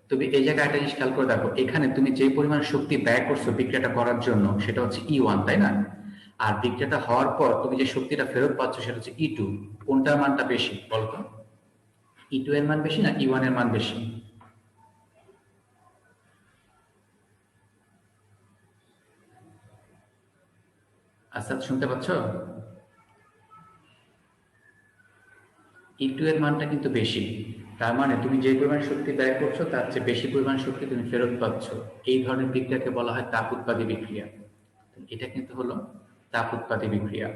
A: তুমি এই জায়গায় একটা জিনিস খেয়াল করে দেখো, এখানে তুমি যে পরিমাণ শক্তি ব্যয় করছো বিক্রিয়াটা করার জন্য সেটা হচ্ছে E1, তাই না? আর বিক্রিয়াটা হওয়ার পর তুমি যে শক্তিটা ফেরত পাচ্ছ সেটা হচ্ছে E2। কোনটার মানটা বেশি বলতো? E2 এর মান বেশি না E1 এর মান বেশি? আচ্ছা, শুনতে পাচ্ছ? E2 এর মানটা কিন্তু বেশি। তার মানে তুমি যে পরিমাণ শক্তি ব্যয় করছো তার চেয়ে বেশি পরিমাণ শক্তি তুমি ফেরত পাচ্ছ। এই ধরনের বিক্রিয়াকে বলা হয় তাপ উৎপাদী বিক্রিয়া। এটা কিন্তু হলো তাপ উৎপাদী বিক্রিয়া।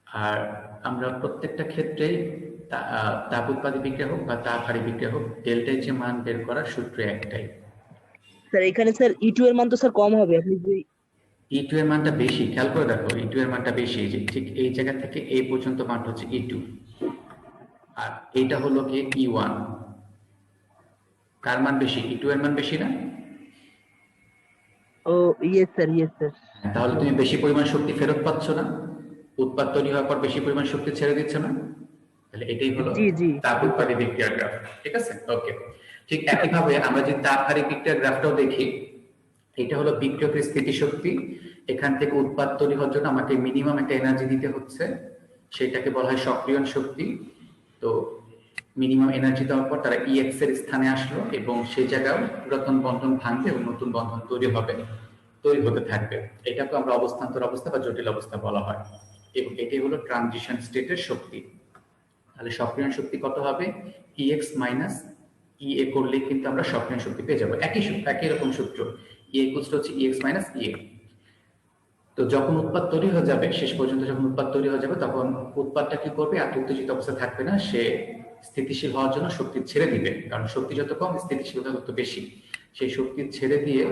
A: আর আমরা প্রত্যেকটা ক্ষেত্রেই তাপ উৎপাদী বিক্রিয়া হোক বা তাপ হারি বিক্রিয়া হোক, ডেল্টা এইচ এর মান বের করার সূত্র একটাই।
C: স্যার এখানে স্যার E2 এর মান তো স্যার কম হবে, আপনি যে
A: E2 এর মানটা বেশি, খেয়াল করে দেখো E2 এর মানটা বেশি, যে ঠিক এই জায়গা থেকে এই পর্যন্ত মানটা হচ্ছে E2, আর এইটা হলো কি E1। কার মান বেশি? E2 এর মান বেশি না?
C: ও ইয়েস স্যার, ইয়েস স্যার।
A: তাহলে তুমি বেশি পরিমাণ শক্তি ফেরত পাচ্ছ না, উৎপাদ তৈরি হওয়ার পর বেশি পরিমাণ শক্তি ছেড়ে দিচ্ছে না, তাহলে এটাই হলো
C: জি জি।
A: তাপ উৎপাদী বিক্রিয়ার গ্রাফ। ঠিক আছে, ওকে। ঠিক একইভাবে আমরা যদি তাপ হারি বিক্রিয়ার গ্রাফটাও দেখি, এটা হলো বিক্রিয়কের স্থিতিশক্তি। এখান থেকে উৎপাদ তৈরি হওয়ার জন্য আমাকে মিনিমাম একটা এনার্জি দিতে হচ্ছে, সেটাকে বলা হয় সক্রিয়ণ শক্তি। তো মিনিমাম এনার্জি দেওয়ার পর তারা EX এর স্থানে আসলো এবং সেই জায়গায় পুরাতন বন্ধন ভাঙবে এবং নতুন বন্ধন তৈরি হতে থাকবে। এটাকে আমরা অবস্থান্তর অবস্থা বা জটিল অবস্থা বলা হয়, এবং এটি হলো ট্রানজিশন স্টেটের শক্তি। তাহলে সক্রিয়ণ শক্তি কত হবে? EX মাইনাস EA করলেই কিন্তু আমরা সক্রিয়ণ শক্তি পেয়ে যাবো। একই রকম সূত্র, E ইকুয়ালস টু হচ্ছে EX মাইনাস EA। তো যখন উৎপাদ তৈরি হয়ে যাবে, শেষ পর্যন্ত যখন উৎপাদ তৈরি হয়ে যাবে, তখন উৎপাদটা কি করবে? এত উত্তেজিত অবস্থা থাকবে না, সে স্থিতিশীল হওয়ার জন্য শক্তি ছেড়ে দিবে, কারণ শক্তি যত কম স্থিতিশীলতা তত বেশি। সেই শক্তি ছেড়ে দিয়ে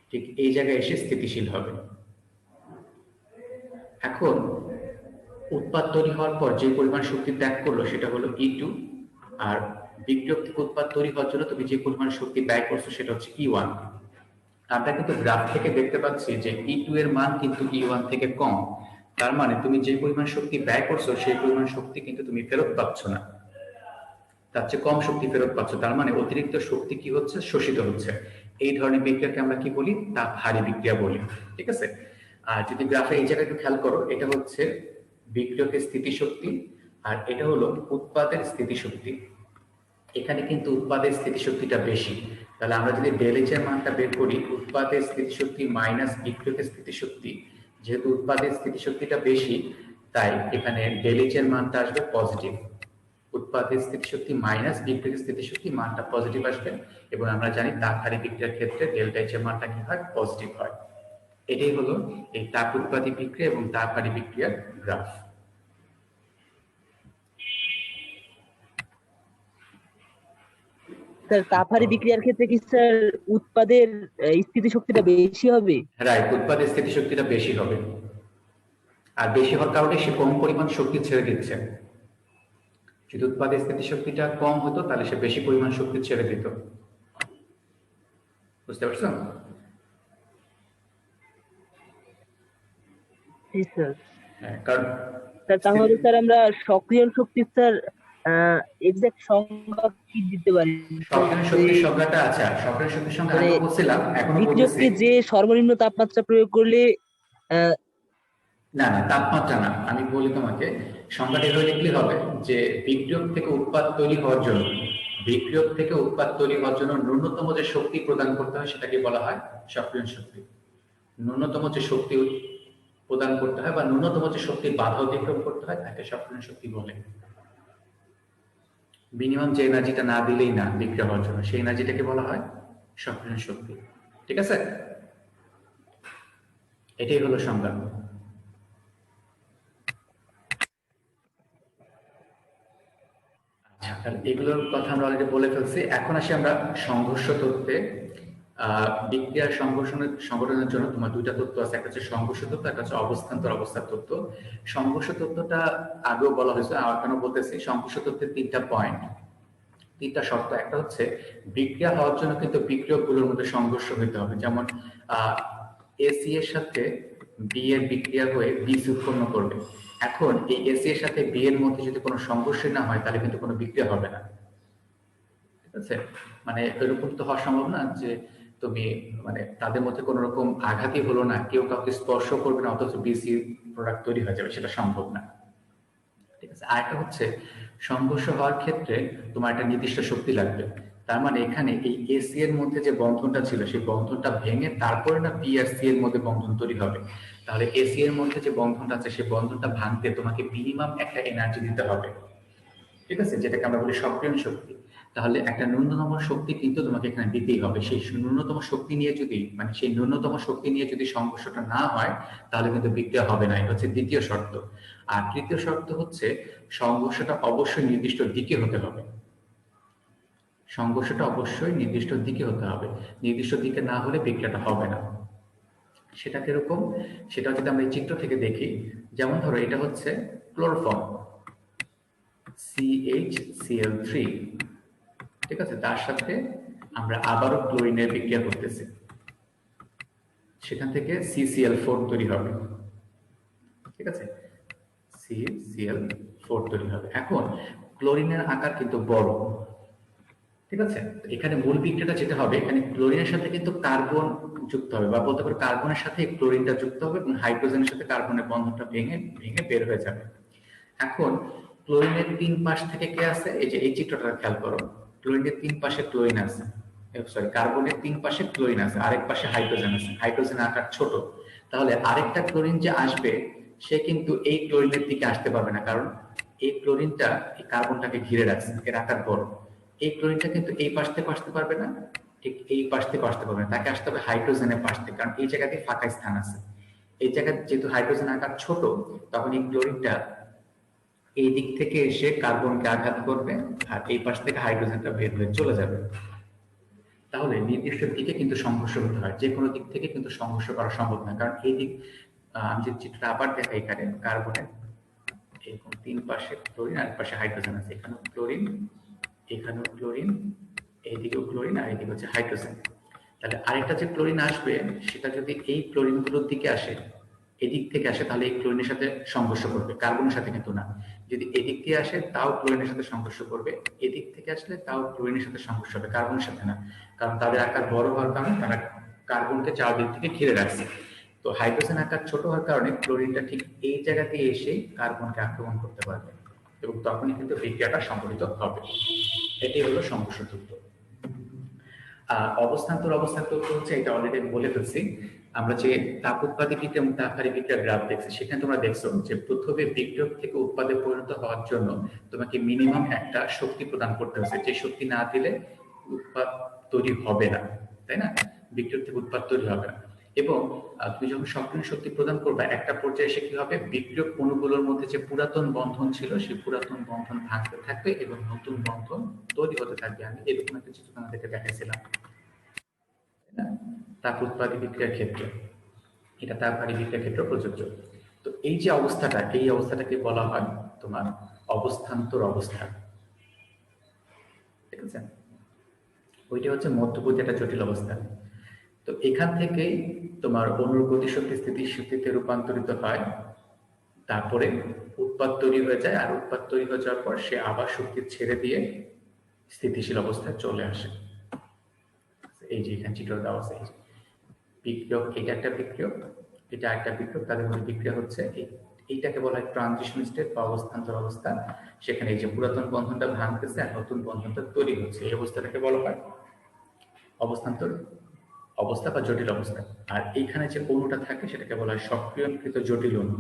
A: ঠিক এই জায়গায় এসে স্থিতিশীল হবে। এখন উৎপাদ তৈরি হওয়ার পর যে পরিমাণ শক্তি ত্যাগ করলো সেটা হলো E2, আর বিক্রিয়ক থেকে উৎপাদ তৈরি হওয়ার জন্য তুমি যে পরিমাণ শক্তি ব্যয় করছো সেটা হচ্ছে E1। আমরা কিন্তু গ্রাফ থেকে দেখতে পাচ্ছি যে E2 এর মান কিন্তু E1 থেকে কম। তার মানে তুমি যে পরিমাণ শক্তি ব্যয় করছো সেই পরিমাণ শক্তি কিন্তু তুমি ফেরত পাচ্ছ না, তার চেয়ে কম শক্তি ফেরত পাচ্ছ। তার মানে অতিরিক্ত শক্তি কি হচ্ছে? শোষিত হচ্ছে। এই ধরনের বিক্রিয়াকে আমরা কি বলি? তাপ হারি বিক্রিয়া বলি। ঠিক আছে। আর যদি গ্রাফে এই জায়গায় একটু খেয়াল করো, এটা হচ্ছে বিক্রিয়কের স্থিতিশক্তি আর এটা হলো উৎপাদের স্থিতিশক্তি। এখানে কিন্তু উৎপাদের স্থিতিশক্তিটা বেশি। তাহলে আমরা যদি ডেল এইচ এর মানটা বের করি, উৎপাদের স্থিতিশক্তি মাইনাস বিক্রিয়কের স্থিতিশক্তি, যেহেতু উৎপাদের স্থিতিশক্তিটা বেশি তাই এখানে ডেল এইচ এর মানটা আসবে পজিটিভ। উৎপাদের স্থিতিশক্তি মাইনাস বিক্রিয়কের স্থিতিশক্তি, মানটা পজিটিভ আসবে, এবং আমরা জানি তাপ হারি বিক্রিয়ার ক্ষেত্রে ডেল্টা এইচ এর মানটা কি হয়? পজিটিভ হয়। এটাই হলো এই তাপ উৎপাদী বিক্রিয়া এবং তাপ হারি বিক্রিয়ার গ্রাফ।
C: স্যার তাপ হারি বিক্রিয়ার ক্ষেত্রে কি স্যার উৎপাদের স্থিতিশক্তিটা বেশি হবে?
A: রাইট, উৎপাদের স্থিতিশক্তিটা বেশি হবে, আর বেশি হওয়ার কারণে সে কম পরিমাণ শক্তি ছেড়ে দিচ্ছে। যদি উৎপাদের স্থিতিশক্তিটা কম হতো তাহলে সে বেশি পরিমাণ শক্তি ছেড়ে দিত। বুঝতে পারছো?
C: জি স্যার।
A: হ্যাঁ, কারণ
C: স্যার তাহলে স্যার আমরা সক্রিয়ণ শক্তির স্যার এক্সাক্ট সংজ্ঞা কি দিতে পারি?
A: সক্রিয় শক্তির সংজ্ঞাটা আছে, সক্রিয় শক্তির সংজ্ঞা
C: মানে
A: আগে বলছিলাম, এখনো বলতেছি।
C: বিক্রিয়ককে যে সর্বনিম্ন তাপমাত্রা প্রয়োগ করলে আহ,
A: না না, তাপমাত্রা না, আমি বলি তোমাকে সংজ্ঞাটা এভাবে লিখলে হবে যে বিক্রিয়ক থেকে উৎপাদ তৈরি হওয়ার জন্য, বিক্রিয়ক থেকে উৎপাদ তৈরি হওয়ার জন্য ন্যূনতম যে শক্তি প্রদান করতে হয় সেটাকে বলা হয় সক্রিয় শক্তি। ন্যূনতম যে শক্তি প্রদান করতে হয় বা ন্যূনতম যে শক্তির বাধা অতিক্রম করতে হয় তাকে সক্রিয় শক্তি বলে। মিনিমাম যে এনার্জিটা না দিলেই না বিক্রিয়া হওয়ার জন্য, সেই এনার্জিটাকে বলা হয় সক্রিয় শক্তি। ঠিক আছে, এটাই হলো সংজ্ঞা। আচ্ছা, তাহলে এগুলোর কথা আমরা অলরেডি বলে ফেলছি। এখন আসি আমরা সংঘর্ষ তত্ত্বে। বিক্রিয়ার সংগঠনের জন্য তোমার দুইটা তত্ত্ব আছে, একটা হচ্ছে সংঘর্ষ তত্ত্ব, একটা হচ্ছে অবস্থান্তর অবস্থার তত্ত্ব। সংঘর্ষ তত্ত্বটা আগেও বলা হয়েছে, কেন বলতেছি, সংঘর্ষ তত্ত্বের তিনটা পয়েন্ট, তিনটা শর্ত। একটা হচ্ছে বিক্রিয়া হওয়ার জন্য কিন্তু বিক্রিয়কগুলোর মধ্যে সংঘর্ষ হইতে হবে, যেমন এসি এর সাথে বি এর বিক্রিয়া হয়ে বীজ উৎপন্ন করবে। এখন এই এসি এর সাথে বি এর মধ্যে যদি কোনো সংঘর্ষ না হয় তাহলে কিন্তু কোনো বিক্রিয়া হবে না, ঠিক আছে? মানে এরকম তো হওয়া সম্ভব না যে তুমি মানে তাদের মধ্যে কোনো রকম আঘাতই হলো না, কেউ কাউকে স্পর্শ করবে না, অথচ বিসি প্রোডাক্ট তৈরি হয়ে যাবে, সেটা সম্ভব না, ঠিক আছে? আরেকটা হচ্ছে সংঘর্ষ হওয়ার ক্ষেত্রে তোমার একটা নির্দিষ্ট শক্তি লাগবে। তার মানে এখানে এই এসি এর মধ্যে যে বন্ধনটা ছিল সেই বন্ধনটা ভেঙে তারপরে না বি আর সি এর মধ্যে বন্ধন তৈরি হবে। তাহলে এসি এর মধ্যে যে বন্ধনটা আছে সেই বন্ধনটা ভাঙতে তোমাকে মিনিমাম একটা এনার্জি দিতে হবে, ঠিক আছে, যেটাকে আমরা বলি সক্রিয়ণ শক্তি। তাহলে একটা ন্যূনতম শক্তি কিন্তু তোমাকে এখানে দিতেই হবে। সেই ন্যূনতম শক্তি নিয়ে যদি সেই ন্যূনতম শক্তি নিয়ে যদি সংঘর্ষটা না হয় তাহলে কিন্তু বিক্রিয়া হবে না। এটা হচ্ছে দ্বিতীয় শর্ত। আর তৃতীয় শর্ত হচ্ছে সংঘর্ষটা অবশ্যই নির্দিষ্ট দিকে হতে হবে। সংঘর্ষটা অবশ্যই নির্দিষ্ট দিকে হতে হবে, নির্দিষ্ট দিকে না হলে বিক্রিয়াটা হবে না। সেটা কিরকম, সেটা যদি আমরা এই চিত্র থেকে দেখি, যেমন ধরো এটা হচ্ছে ক্লোরোফর্ম CHCl3, ঠিক আছে, তার সাথে আমরা আবারও ক্লোরিনের বিক্রিয়া করতেছি, সেখান থেকে CCl4 তৈরি হবে, ঠিক আছে, CCl4 তৈরি হবে। এখন ক্লোরিনের আকার কিন্তু বড়, ঠিক আছে, এখানে মূল বিক্রিয়াটা যেটা হবে, এখানে ক্লোরিনের সাথে কিন্তু কার্বন যুক্ত হবে, বা বলতে পারো কার্বনের সাথে ক্লোরিনটা যুক্ত হবে এবং হাইড্রোজেনের সাথে কার্বনের বন্ধনটা ভেঙে ভেঙে বের হয়ে যাবে। এখন ক্লোরিনের তিন পাশ থেকে কে আছে, এই যে এই চিত্রটা খেয়াল করো, ক্লোরিনের তিন পাশে ক্লোরিন আছে, সরি কার্বনের তিন পাশে ক্লোরিন আছে, আরেক পাশে হাইড্রোজেন আছে, হাইড্রোজেনের আকার ছোট। তাহলে আরেকটা ক্লোরিন যে আসবে সে কিন্তু এই ক্লোরিনের দিকে আসতে পারবে না, কারণ এই ক্লোরিনটা এই কার্বনটাকে ঘিরে রাখছে, এর আকার বড়। এই ক্লোরিনটা কিন্তু এই পাশ থেকে আসতে পারবে না, ঠিক এই পাশ থেকে আসতে পারবে না, তাকে আসতে হবে হাইড্রোজেনের পাশ থেকে, কারণ এই জায়গাতে ফাঁকা স্থান আছে। এই জায়গায় যেহেতু হাইড্রোজেন আকার ছোট, তখন এই ক্লোরিনটা এই দিক থেকে এসে কার্বনকে আঘাত করবে আর এই পাশ থেকে হাইড্রোজেনটা বের হয়ে চলে যাবে। তাহলে নির্দিষ্ট দিকে কিন্তু সংঘর্ষ হতে হয়, যে কোনো দিক থেকে কিন্তু সংঘর্ষ করা সম্ভব না, কারণ এই দিক আমি যে চিত্রটা আবার দেখাই, এখানে কার্বনের এরকম তিন পাশে ক্লোরিন আর পাশে হাইড্রোজেন আছে, এখানেও ক্লোরিন, এখানেও ক্লোরিন, এইদিকেও ক্লোরিন আর এইদিকে হচ্ছে হাইড্রোজেন। তাহলে আরেকটা যে ক্লোরিন আসবে সেটা যদি এই ক্লোরিন গুলোর দিকে আসে, এদিক থেকে আসে, তাহলে এই ক্লোরিনের সাথে সংঘর্ষ করবে, কার্বনের সাথে কিন্তু না। যদি এদিক দিয়ে আসে তাও ক্লোরিনের সাথে সংঘর্ষ করবে, এদিক থেকে আসলে তাও ক্লোরিনের সাথে সংঘর্ষ হবে, কার্বনের সাথে না, কারণ তাদের আকার বড় হওয়ার কারণে তারা কার্বনকে চারদিক থেকে ঘিরে রাখছে। তো হাইড্রোজেন আকার ছোট হওয়ার কারণে ক্লোরিনটা ঠিক এই জায়গাতে এসে কার্বনকে আক্রমণ করতে পারবে এবং তখনই কিন্তু বিক্রিয়াটা সংঘটিত হবে। এটাই হলো সংঘর্ষ তত্ত্ব। অবস্থান্তর তত্ত্ব হচ্ছে, এটা অলরেডি বলে ফেলছি, আমরা যে তাপ উৎপাদী বিক্রিয়া এবং তাপহারী বিক্রিয়া গ্রাফ দেখছি, সেখানে তোমরা দেখছো যে প্রথমে বিক্রিয়ক থেকে উৎপাদে পরিণত হওয়ার জন্য তোমাকে মিনিমাম একটা শক্তি প্রদান করতে হচ্ছে, যে শক্তি না দিলে উৎপাদ তৈরি হবে না, তাই না? বিক্রিয়ক থেকে উৎপাদ তৈরি হবে না। এবং তুমি যখন সক্রিয় শক্তি প্রদান করবে, একটা পর্যায়ে এসে কি হবে, বিক্রিয়ক অণুগুলোর মধ্যে যে পুরাতন বন্ধন ছিল সেই পুরাতন বন্ধন ভাঙতে থাকবে এবং নতুন বন্ধন তৈরি হতে থাকবে। আমি এরকম একটা চিত্র তোমাদেরকে দেখাইছিলাম তাপ উৎপাদী বিক্রিয়ার ক্ষেত্রে, এটা তাপহারী বিক্রিয়ার ক্ষেত্রে প্রযোজ্য। তো এই যে অবস্থাটা, এই অবস্থাটাকে বলা হয় তোমার অবস্থান্তর অবস্থা, ঠিক আছে? ওইটা হচ্ছে মধ্যবর্তী একটা জটিল অবস্থা। তো এখান থেকেই তোমার অণুর গতিশক্তি স্থিতিশক্তিতে রূপান্তরিত হয়, তারপরে উৎপাদ তৈরি হয়ে যায়, আর উৎপাদ তৈরি হয়ে যাওয়ার পর সে আবার শক্তি ছেড়ে দিয়ে স্থিতিশীল অবস্থায় চলে আসে। এই যে এখানে চিত্র দেওয়া আছে, বিক্রিয়ক, এটা একটা বিক্রিয়ক, এটা একটা বিক্রিয়ক, তাদের মধ্যে বিক্রিয়া হচ্ছে, এইটাকে বলা হয় ট্রানজিশন স্টেট বা অবস্থান্তর অবস্থা। সেখানে এই যে পুরাতন বন্ধনটা ভাঙতেছে আর নতুন বন্ধনটা তৈরি হচ্ছে, এই অবস্থাটাকে বলা হয় অবস্থান্তর অবস্থা বা জটিল অবস্থা। আর এইখানে যে অণুটা থাকে সেটাকে বলা হয় সক্রিয়কৃত জটিল অণু,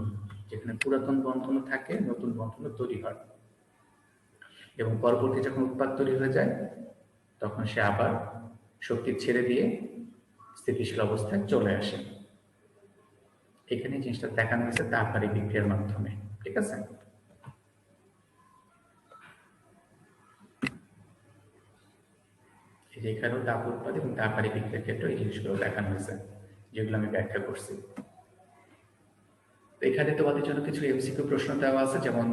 A: যেখানে পুরাতন বন্ধন থাকে, নতুন বন্ধন তৈরি হয় এবং পরবর্তী যখন উৎপাদ তৈরি হয়ে যায় তখন সে আবার শক্তি ছেড়ে দিয়ে স্থিতিশীল অবস্থায় চলে আসে। এখানে জিনিসটা দেখানো হয়েছে তাপহারী বিক্রিয়ার মাধ্যমে, ঠিক আছে? এই যে এখানেও তাপ উৎপাদ এবং তাপহারী বিক্রিয়ার ক্ষেত্রে এই জিনিসগুলো দেখানো হয়েছে, যেগুলো আমি ব্যাখ্যা করছি। তো এখানে তোমাদের জন্য কিছু এমসিকিউ প্রশ্ন দেওয়া আছে, যেমন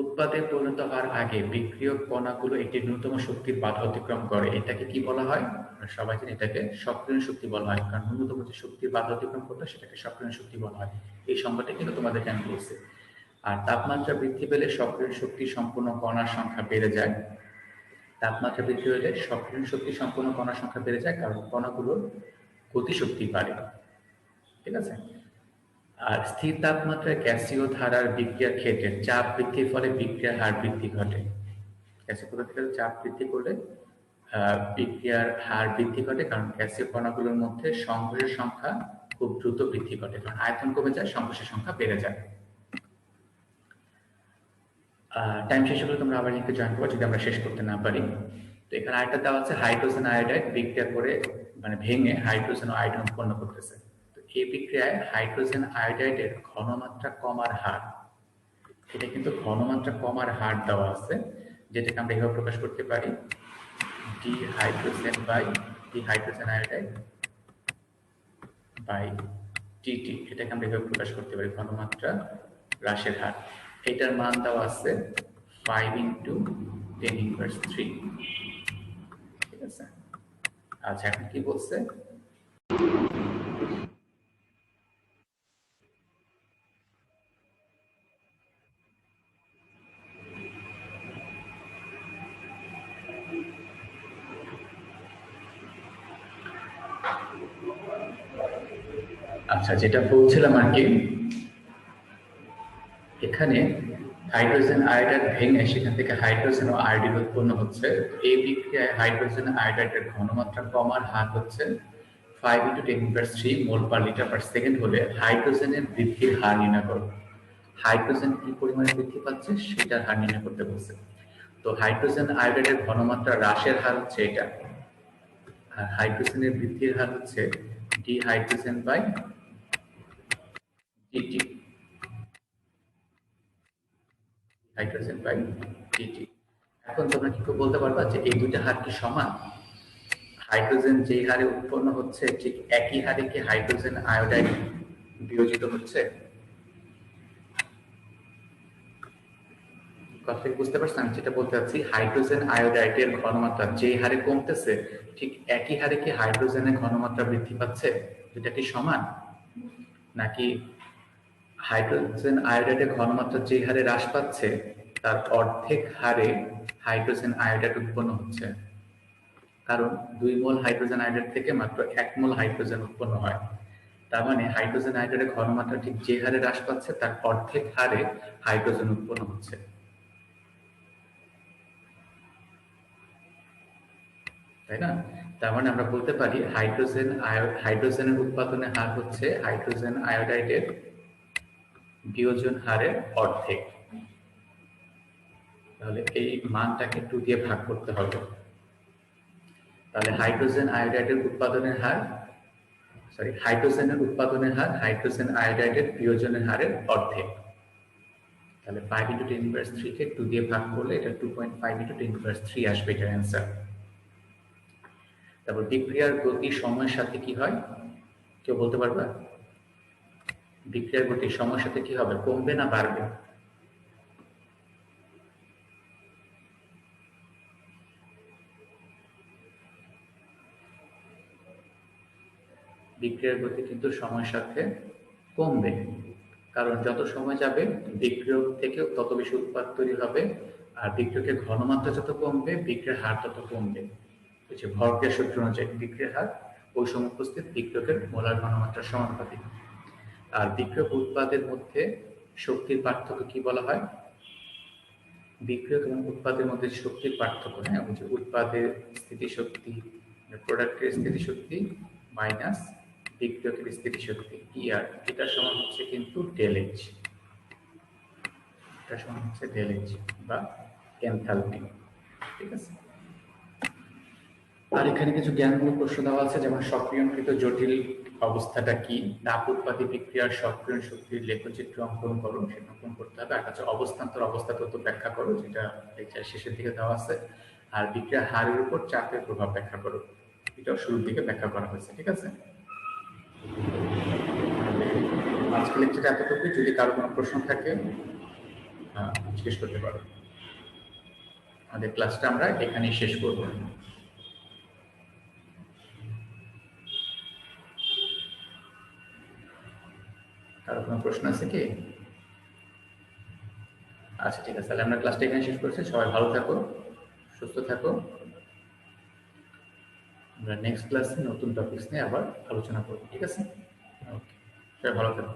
A: উৎপাদে পরিণত হওয়ার আগে বিক্রিয়ক কণাগুলো একটি ন্যূনতম শক্তির বাধা অতিক্রম করে, এটাকে কি বলা হয়? আমরা সবাই জানি এটাকে সক্রিয় শক্তি বলা হয়, কারণ ন্যূনতম যে শক্তির বাধা অতিক্রম করলে সেটাকে সক্রিয় শক্তি বলা হয়। এই সংজ্ঞাটা কিন্তু তোমাদের জানা বলছে। আর তাপমাত্রা বৃদ্ধি পেলে সক্রিয় শক্তি সম্পূর্ণ কণার সংখ্যা বেড়ে যায়। তাপমাত্রা বৃদ্ধি হলে সক্রিয় শক্তি সম্পূর্ণ কণার সংখ্যা বেড়ে যায়, কারণ কণাগুলোর গতিশক্তি বাড়ে। ঠিক আছে। আর স্থির তাপমাত্রায় গ্যাসীয় ধারার বিক্রিয়ার ক্ষেত্রে চাপ বৃদ্ধির ফলে বিক্রিয়ার হার বৃদ্ধি ঘটে। গ্যাসীয় পদার্থের চাপ বৃদ্ধি করলে বিক্রিয়ার হার বৃদ্ধি ঘটে, কারণ গ্যাসীয় কণাগুলোর মধ্যে সংঘর্ষের সংখ্যা খুব দ্রুত বৃদ্ধি ঘটে, কারণ আয়তন কমে যায়, সংঘর্ষের সংখ্যা বেড়ে যায়। টাইম শেষ হলে তোমরা আবার লিখতে জয়েন করো যদি আমরা শেষ করতে না পারি। তো এখানে আরেকটা দেওয়া আছে, হাইড্রোজেন আয়োডাইড বিক্রিয়া করে মানে ভেঙে হাইড্রোজেন ও আয়োডিন উৎপন্ন করতেছে। তো এই বিক্রিয়ায় হাইড্রোজেন আয়োডাইডের ঘনমাত্রা কমার হার, এটা কিন্তু ঘনমাত্রা কমার হার দেওয়া আছে, যেটাকে আমরা এভাবে প্রকাশ করতে পারি d hydrogen iodide by dt. এটাকে আমরা এভাবে প্রকাশ করতে পারি ঘনমাত্রা হ্রাসের হার। এটার মান দেওয়া আছে 5 × 10⁻³ ঠিক আছে। আচ্ছা, এখন কি বলছে? আচ্ছা, যেটা বলছিলাম আর কি, এখানে হাইড্রোজেন আয়োডাইড ভেঙে সেখান থেকে হাইড্রোজেন ও আয়োডিন উৎপন্ন হচ্ছে। এই বিক্রিয়ায় হাইড্রোজেন আয়োডাইডের ঘনমাত্রা কমার হার হচ্ছে 5 × 10⁻³ মোল পার লিটার পার সেকেন্ড হলে হাইড্রোজেনের বৃদ্ধির হার নির্ণয় করো। হাইড্রোজেন কি পরিমাণে বৃদ্ধি পাচ্ছে সেটার হার নির্ণয় করতে বলছে। তো হাইড্রোজেন আয়োডাইডের ঘনমাত্রা হ্রাসের হার হচ্ছে এটা, আর হাইড্রোজেনের বৃদ্ধির হার হচ্ছে d hydrogen by dt. Hydrogen by dt. এখন তোমরা কি বলতে পারবা যে এই দুইটা হার কি সমান? হাইড্রোজেন যেই হারে উৎপন্ন হচ্ছে ঠিক একই হারে কি হাইড্রোজেন আয়োডাইড বিয়োজিত হচ্ছে? কথা বুঝতে পারছেন আমি যেটা বলতে চাচ্ছি? হাইড্রোজেন আয়োডাইডের ঘনমাত্রা যেই হারে কমতেছে ঠিক একই হারে কি হাইড্রোজেনের ঘনমাত্রা বৃদ্ধি পাচ্ছে? দুটা কি সমান? নাকি হাইড্রোজেন আয়োডাইডের ঘনমাত্রা যে হারে হ্রাস পাচ্ছে তার অর্ধেক হারে হাইড্রোজেন আয়োডাইড উৎপন্ন হচ্ছে? কারণ 2 মোল হাইড্রোজেন আয়োডাইড থেকে মাত্র 1 মোল হাইড্রোজেন উৎপন্ন হয়। তার মানে হাইড্রোজেন আয়োডাইডের ঘনমাত্রা ঠিক যে হারে হ্রাস পাচ্ছে তার অর্ধেক হারে হাইড্রোজেন উৎপন্ন হচ্ছে, তাই না? তার মানে আমরা বলতে পারি হাইড্রোজেনের উৎপাদনের হার হচ্ছে হাইড্রোজেন আয়োডাইডের বিয়োজন হারের অর্ধেক। তাহলে এই মানটাকে 2 দিয়ে ভাগ করতে হবে। তাহলে হাইড্রোজেন আয়োডাইডের উৎপাদনের হার হাইড্রোজেন আয়োডাইডের বিয়োজনের হারের অর্ধেক। তাহলে 5 × 10⁻³ কে 2 দিয়ে ভাগ করলে এটা 2.5 × 10⁻³ আসবে এটার অ্যান্সার। তারপর বিক্রিয়ার গতি সময়ের সাথে কি হয় কেউ বলতে পারবে? বিক্রিয়ার গতি সময়ের সাথে কি হবে, কমবে না বাড়বে? বিক্রিয়ার গতি কিন্তু সময়ের সাথে কমবে, কারণ যত সময় যাবে বিক্রিয়ক থেকে তত বেশি উৎপাদ তৈরি হবে, আর বিক্রিয়কের ঘনমাত্রা যত কমবে বিক্রিয়ার হার তত কমবে। হচ্ছে ভরক্রিয়া সূত্র অনুযায়ী বিক্রিয়ার হার ওই সময় উপস্থিত বিক্রিয়কের মোলার ঘনমাত্রার সমানুপাতিক। আর বিক্রিয়ক উৎপাদের মধ্যে শক্তির পার্থক্য কি বলা হয়? বিক্রিয়ক এবং উৎপাদের মধ্যে শক্তির পার্থক্য, হ্যাঁ, ওই যে উৎপাদের স্থিতিশক্তি, প্রোডাক্টের স্থিতিশক্তি মাইনাস বিক্রিয়কের স্থিতিশক্তি ER, এটা সমান হচ্ছে কিন্তু ΔH, এটা সমান হচ্ছে ΔH বা এনথালপি। ঠিক আছে। আর এখানে কিছু জ্ঞানমূলক প্রশ্ন দেওয়া আছে, যেমন সক্রিয়কৃত জটিল অবস্থাটা কি, তাপ উৎপাদী বিক্রিয়ার সক্রিয় শক্তির লেখচিত্র অঙ্কন করো, সেটা অঙ্কন করতে হবে। আর কাছে অবস্থান্তর অবস্থা তত্ত্ব ব্যাখ্যা করো, যেটা লেকচার শেষের দিকে দেওয়া আছে। আর বিক্রিয়ার হারের উপর চাপের প্রভাব ব্যাখ্যা করো। এটাও শুরুর দিকে ব্যাখ্যা করা হয়েছে, ঠিক আছে? আজকে লেকচারে এতটুকু। যদি কারো কোনো প্রশ্ন থাকে জিজ্ঞেস করতে পারো। আমাদের ক্লাসটা আমরা এখানেই শেষ করব। কারো কোনো প্রশ্ন আছে কি? আচ্ছা, ঠিক আছে, তাহলে আমরা ক্লাসটা এখানে শেষ করছি। সবাই ভালো থাকো, সুস্থ থাকো। আমরা নেক্সট ক্লাসে নতুন টপিকস নিয়ে আবার আলোচনা করব, ঠিক আছে? ওকে, সবাই ভালো থাকো।